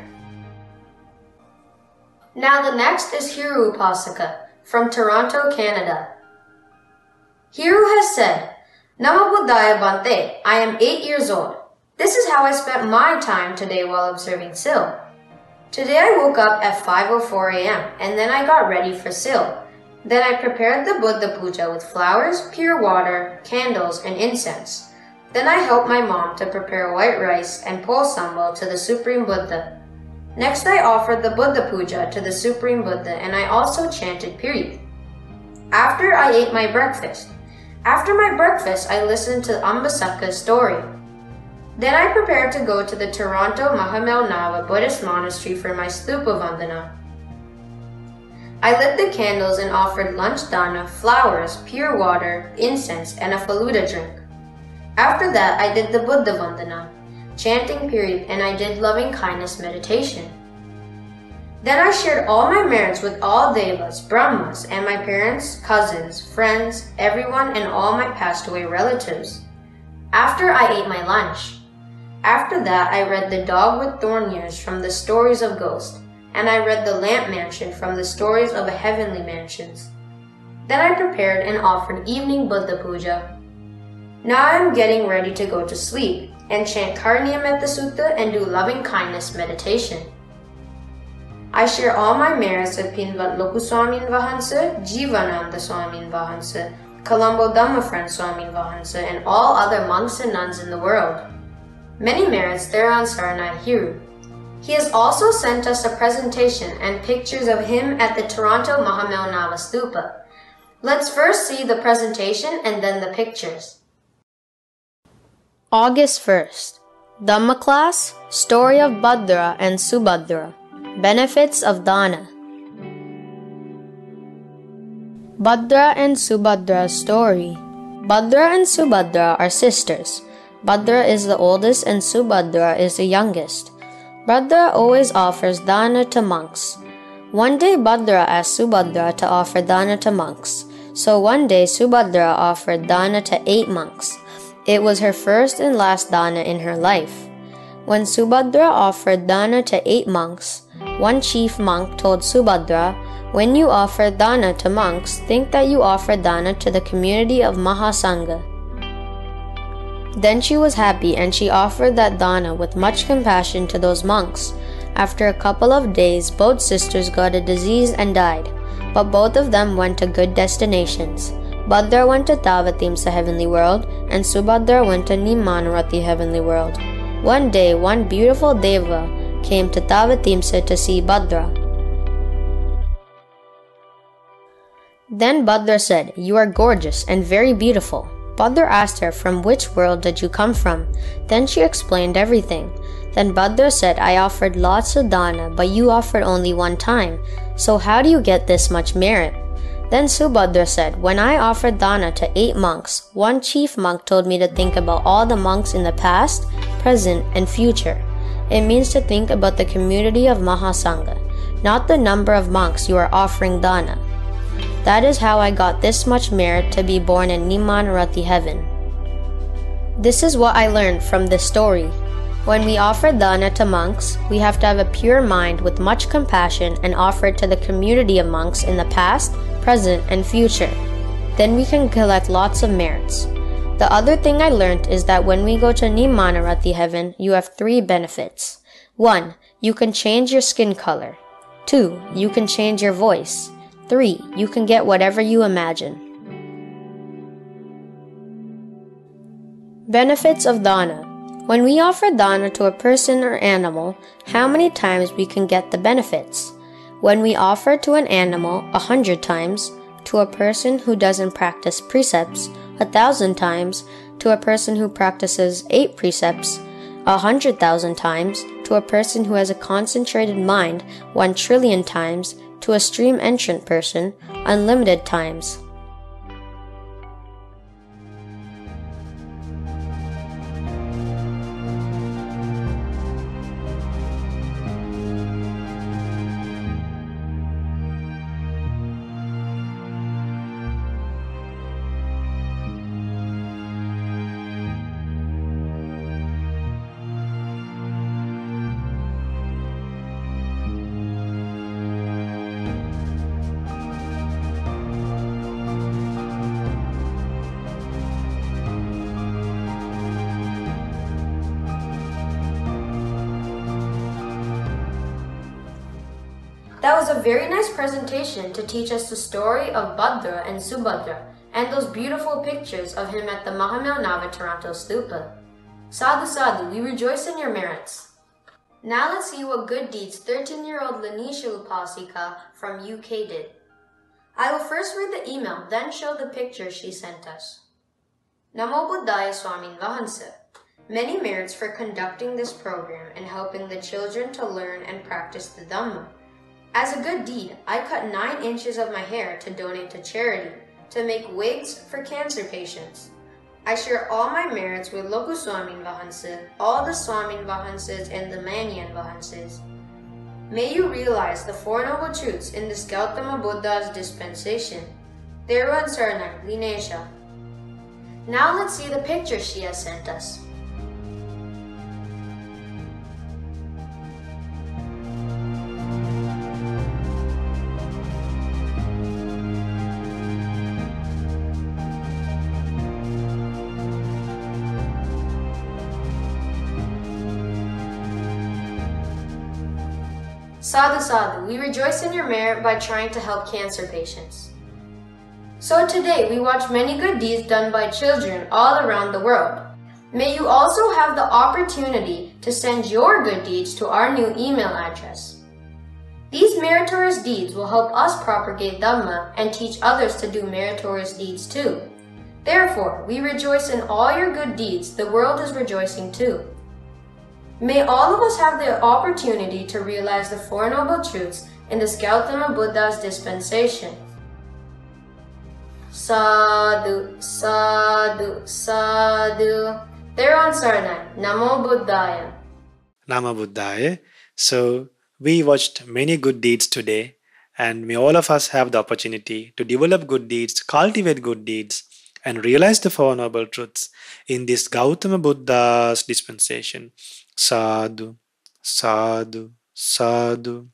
Now the next is Hiru Upasaka from Toronto, Canada. Hiru has said, Namo Buddhaya Bhante, I am 8 years old. This is how I spent my time today while observing Sil. Today I woke up at 5:04 a.m. and then I got ready for Sil. Then I prepared the Buddha Puja with flowers, pure water, candles, and incense. Then I helped my mom to prepare white rice and pol sambal to the Supreme Buddha. Next I offered the Buddha Puja to the Supreme Buddha and I also chanted Pirith. After I ate my breakfast. After my breakfast I listened to Ambasaka's story. Then I prepared to go to the Toronto Mahamel Nava Buddhist Monastery for my Stupa Vandana. I lit the candles and offered lunch dana, flowers, pure water, incense, and a faluda drink. After that I did the Buddha Vandana, chanting Pirith, and I did loving kindness meditation. Then I shared all my merits with all devas, brahmas, and my parents, cousins, friends, everyone, and all my passed away relatives. After I ate my lunch. After that I read The Dog with Thorn Ears from the Stories of Ghosts, and I read The Lamp Mansion from the Stories of Heavenly Mansions. Then I prepared and offered evening Buddha Puja. Now I am getting ready to go to sleep and chant Karniyametta Sutta and do loving kindness meditation. I share all my merits with Pinvat Loku Swamin Vahansa, Jivananda Swamin Vahansa, Colombo Dhamma Friends Swamin Vahansa, and all other monks and nuns in the world. Many merits Theravada Saranai Hiru. He has also sent us a presentation and pictures of him at the Toronto Mahamelnava Stupa. Let's first see the presentation and then the pictures. August 1st. Dhamma class, story of Bhadra and Subhadra. Benefits of Dana. Bhadra and Subhadra's story. Bhadra and Subhadra are sisters. Bhadra is the oldest and Subhadra is the youngest. Bhadra always offers dana to monks. One day Bhadra asked Subhadra to offer dana to monks. So one day Subhadra offered dana to 8 monks. It was her first and last dana in her life. When Subhadra offered dana to 8 monks, one chief monk told Subhadra, "When you offer dana to monks, think that you offer dana to the community of Mahasangha." Then she was happy and she offered that dana with much compassion to those monks. After a couple of days, both sisters got a disease and died, but both of them went to good destinations. Bhadra went to Tavatimsa heavenly world and Subhadra went to Nimanarati heavenly world. One day, one beautiful deva came to Tavatimsa to see Bhadra. Then Bhadra said, "You are gorgeous and very beautiful." Bhadra asked her, "From which world did you come from?" Then she explained everything. Then Bhadra said, "I offered lots of dana, but you offered only one time. So how do you get this much merit?" Then Subhadra said, "When I offered dana to 8 monks, one chief monk told me to think about all the monks in the past, present, and future. It means to think about the community of Mahasangha, not the number of monks you are offering dana. That is how I got this much merit to be born in Nimanarati heaven." This is what I learned from this story. When we offer dana to monks, we have to have a pure mind with much compassion and offer it to the community of monks in the past, present, and future. Then we can collect lots of merits. The other thing I learned is that when we go to Nimanarati heaven, you have 3 benefits. 1. You can change your skin color. 2. You can change your voice. 3. You can get whatever you imagine. Benefits of dana. When we offer dana to a person or animal, how many times we can get the benefits? When we offer to an animal 100 times, to a person who doesn't practice precepts 1,000 times, to a person who practices 8 precepts 100,000 times, to a person who has a concentrated mind 1 trillion times, to a stream entrant person unlimited times. That was a very nice presentation to teach us the story of Bhadra and Subhadra and those beautiful pictures of him at the Mahamelnava Toronto Stupa. Sadhu Sadhu, we rejoice in your merits. Now let's see what good deeds 13-year-old Lanisha Upasika from UK did. I will first read the email, then show the pictures she sent us. Namo Buddhaya Swamin Vahansa. Many merits for conducting this program and helping the children to learn and practice the Dhamma. As a good deed, I cut 9 inches of my hair to donate to charity, to make wigs for cancer patients. I share all my merits with Loku Swamin Vahansa, all the Swamin Vahansas and the Manyan Vahansas. May you realize the 4 noble truths in this Gautama Buddha's dispensation. Theravada Saranai, Linesha. Now let's see the picture she has sent us. Sadhu Sadhu, we rejoice in your merit by trying to help cancer patients. So today we watch many good deeds done by children all around the world. May you also have the opportunity to send your good deeds to our new email address. These meritorious deeds will help us propagate Dhamma and teach others to do meritorious deeds too. Therefore, we rejoice in all your good deeds. The world is rejoicing too. May all of us have the opportunity to realize the Four Noble Truths in this Gautama Buddha's dispensation. Sadhu, sadhu, sadhu. Theron Sarnai, Namo Buddhaya. Namo Buddhaya. So, we watched many good deeds today, and may all of us have the opportunity to develop good deeds, cultivate good deeds, and realize the Four Noble Truths in this Gautama Buddha's dispensation. Sadhu, sadhu, sadhu.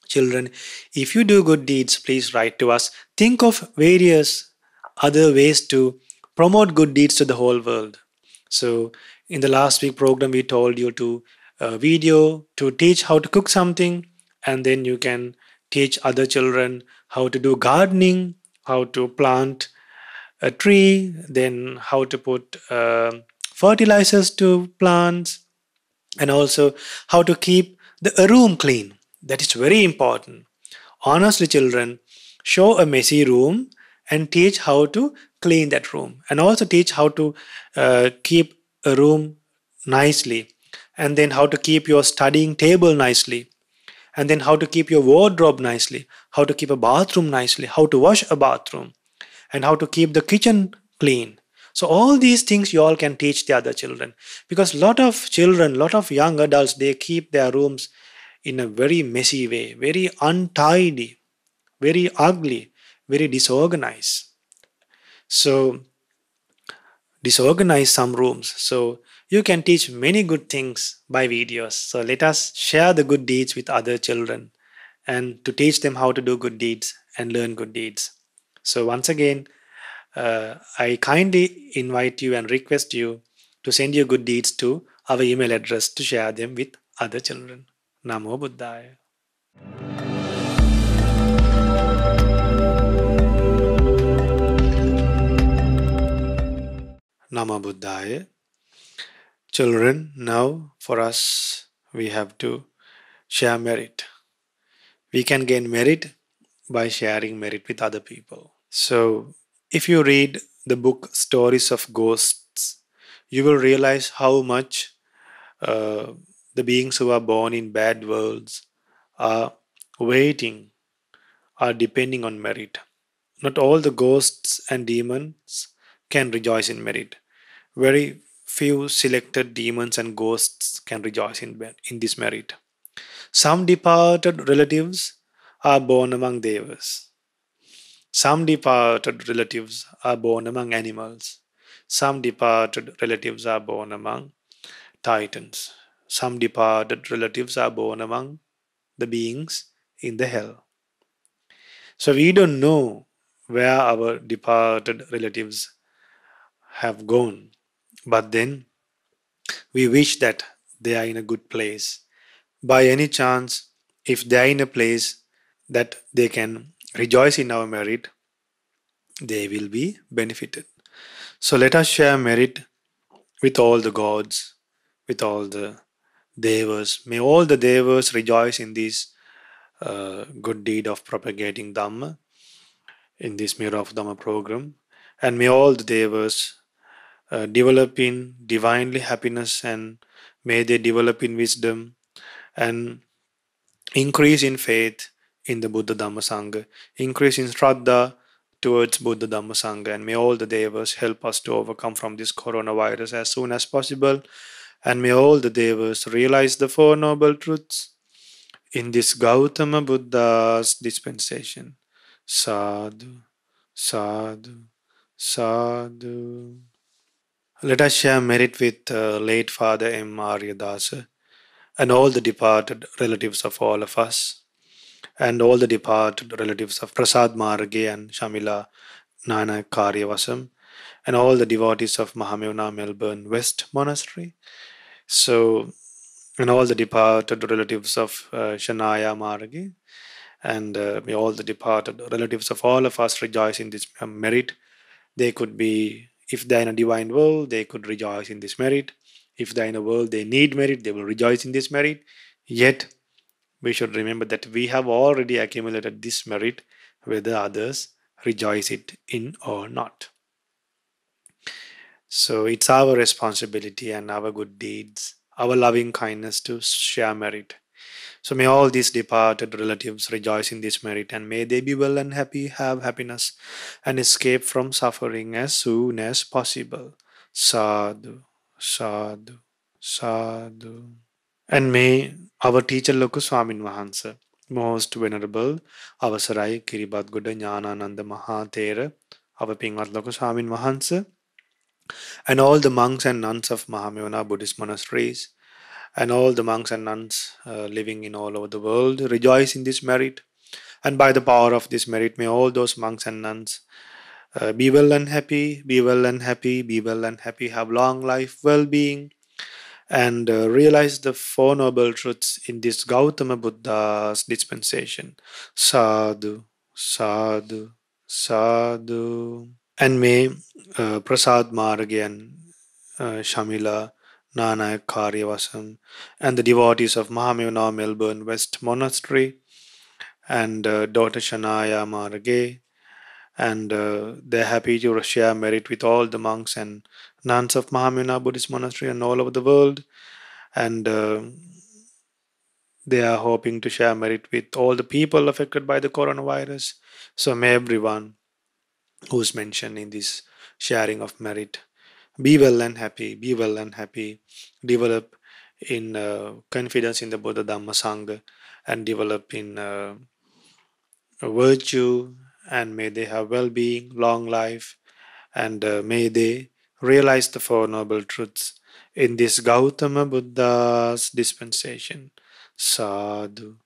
Children, if you do good deeds, please write to us. Think of various other ways to promote good deeds to the whole world. So, in the last week program, we told you to video to teach how to cook something, and then you can teach other children how to do gardening, how to plant a tree, then how to put fertilizers to plants, and also how to keep the room clean. That is very important. Honestly, children, show a messy room and teach how to clean that room, and also teach how to keep a room nicely, and then how to keep your studying table nicely, and then how to keep your wardrobe nicely, how to keep a bathroom nicely, how to wash a bathroom, and how to keep the kitchen clean. So all these things you all can teach the other children, because lot of children, lot of young adults, they keep their rooms in a very messy way, very untidy, very ugly, very disorganized. So disorganize some rooms. So you can teach many good things by videos. So let us share the good deeds with other children and to teach them how to do good deeds and learn good deeds. So once again, I kindly invite you and request you to send your good deeds to our email address to share them with other children. Namo Buddhaya. Namo Buddhaya. Children, now for us, we have to share merit. We can gain merit by sharing merit with other people. So, if you read the book Stories of Ghosts, you will realize how much the beings who are born in bad worlds are waiting, are depending on merit. Not all the ghosts and demons can rejoice in merit. Very few selected demons and ghosts can rejoice in this merit. Some departed relatives are born among devas. Some departed relatives are born among animals. Some departed relatives are born among titans. Some departed relatives are born among the beings in the hell. So we don't know where our departed relatives have gone, but then we wish that they are in a good place. By any chance, if they are in a place that they can rejoice in our merit, they will be benefited. So let us share merit with all the gods, with all the devas. May all the devas rejoice in this good deed of propagating Dhamma in this Mirror of Dhamma program. And may all the devas develop in divinely happiness, and may they develop in wisdom and increase in faith in the Buddha Dhamma Sangha, increase in Shraddha towards Buddha Dhamma Sangha, and may all the devas help us to overcome from this coronavirus as soon as possible, and may all the devas realize the Four Noble Truths in this Gautama Buddha's dispensation. Sadhu, sadhu, sadhu. Let us share merit with late Father M. Aryadasa and all the departed relatives of all of us, and all the departed relatives of Prasad Marge and Shamila Nana Karyavasam, and all the devotees of Mahamevna Melbourne West Monastery. So and all the departed relatives of Shanaya Maragi, and may all the departed relatives of all of us rejoice in this merit. They could be, if they're in a divine world, they could rejoice in this merit. If they're in a world they need merit, they will rejoice in this merit. Yet, we should remember that we have already accumulated this merit, whether others rejoice it in or not. So it's our responsibility and our good deeds, our loving kindness to share merit. So may all these departed relatives rejoice in this merit, and may they be well and happy, have happiness, and escape from suffering as soon as possible. Sadhu, sadhu, sadhu. And may our teacher Loku Swamin Wahansa, most venerable Avasarai Kiribad Guda Jnanananda Mahatera, our Pingat Loku Swamin Wahansa, and all the monks and nuns of Mahamevana Buddhist monasteries, and all the monks and nuns living in all over the world rejoice in this merit. And by the power of this merit, may all those monks and nuns be well and happy, be well and happy, be well and happy, have long life, well being, and realize the Four Noble Truths in this Gautama Buddha's dispensation. Sadhu, sadhu, sadhu. And may Prasad Maragyan, Shamila, Nanayak Karyavasam, and the devotees of Mahamevana Melbourne West Monastery, and daughter Shanaya Marage, and they're happy to share merit with all the monks and nuns of Mahamevana Buddhist Monastery and all over the world, and they are hoping to share merit with all the people affected by the coronavirus. So may everyone who's mentioned in this sharing of merit be well and happy, be well and happy, develop in confidence in the Buddha Dhamma Sangha, and develop in virtue, and may they have well being, long life, and may they realize the Four Noble Truths in this Gautama Buddha's dispensation. Sadhu,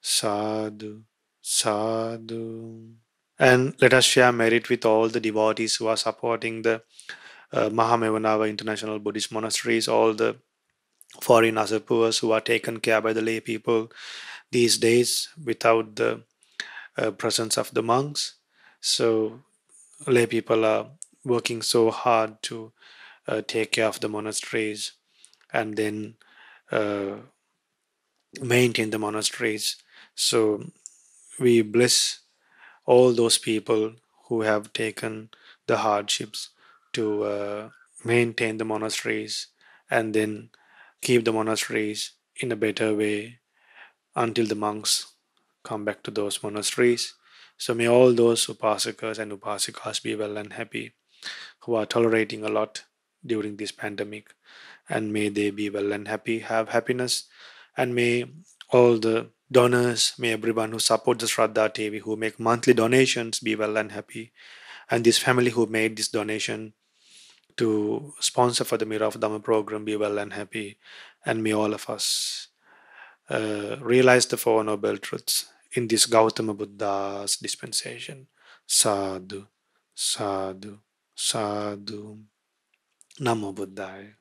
sadhu, sadhu. And let us share merit with all the devotees who are supporting the Mahamevanava International Buddhist Monasteries, all the foreign Asapurs who are taken care by the lay people these days without the presence of the monks. So lay people are working so hard to take care of the monasteries and then uh, maintain the monasteries. So we bless all those people who have taken the hardships to maintain the monasteries and then keep the monasteries in a better way until the monks come back to those monasteries. So may all those upasakas and upasikas be well and happy who are tolerating a lot during this pandemic, and may they be well and happy, have happiness, and may all the donors, may everyone who support the Shraddha TV, who make monthly donations, be well and happy, and this family who made this donation to sponsor for the Mirror of Dhamma program be well and happy, and may all of us realize the Four Noble Truths in this Gautama Buddha's dispensation. Sadhu, sadhu, sadhu. Namo Buddhaya.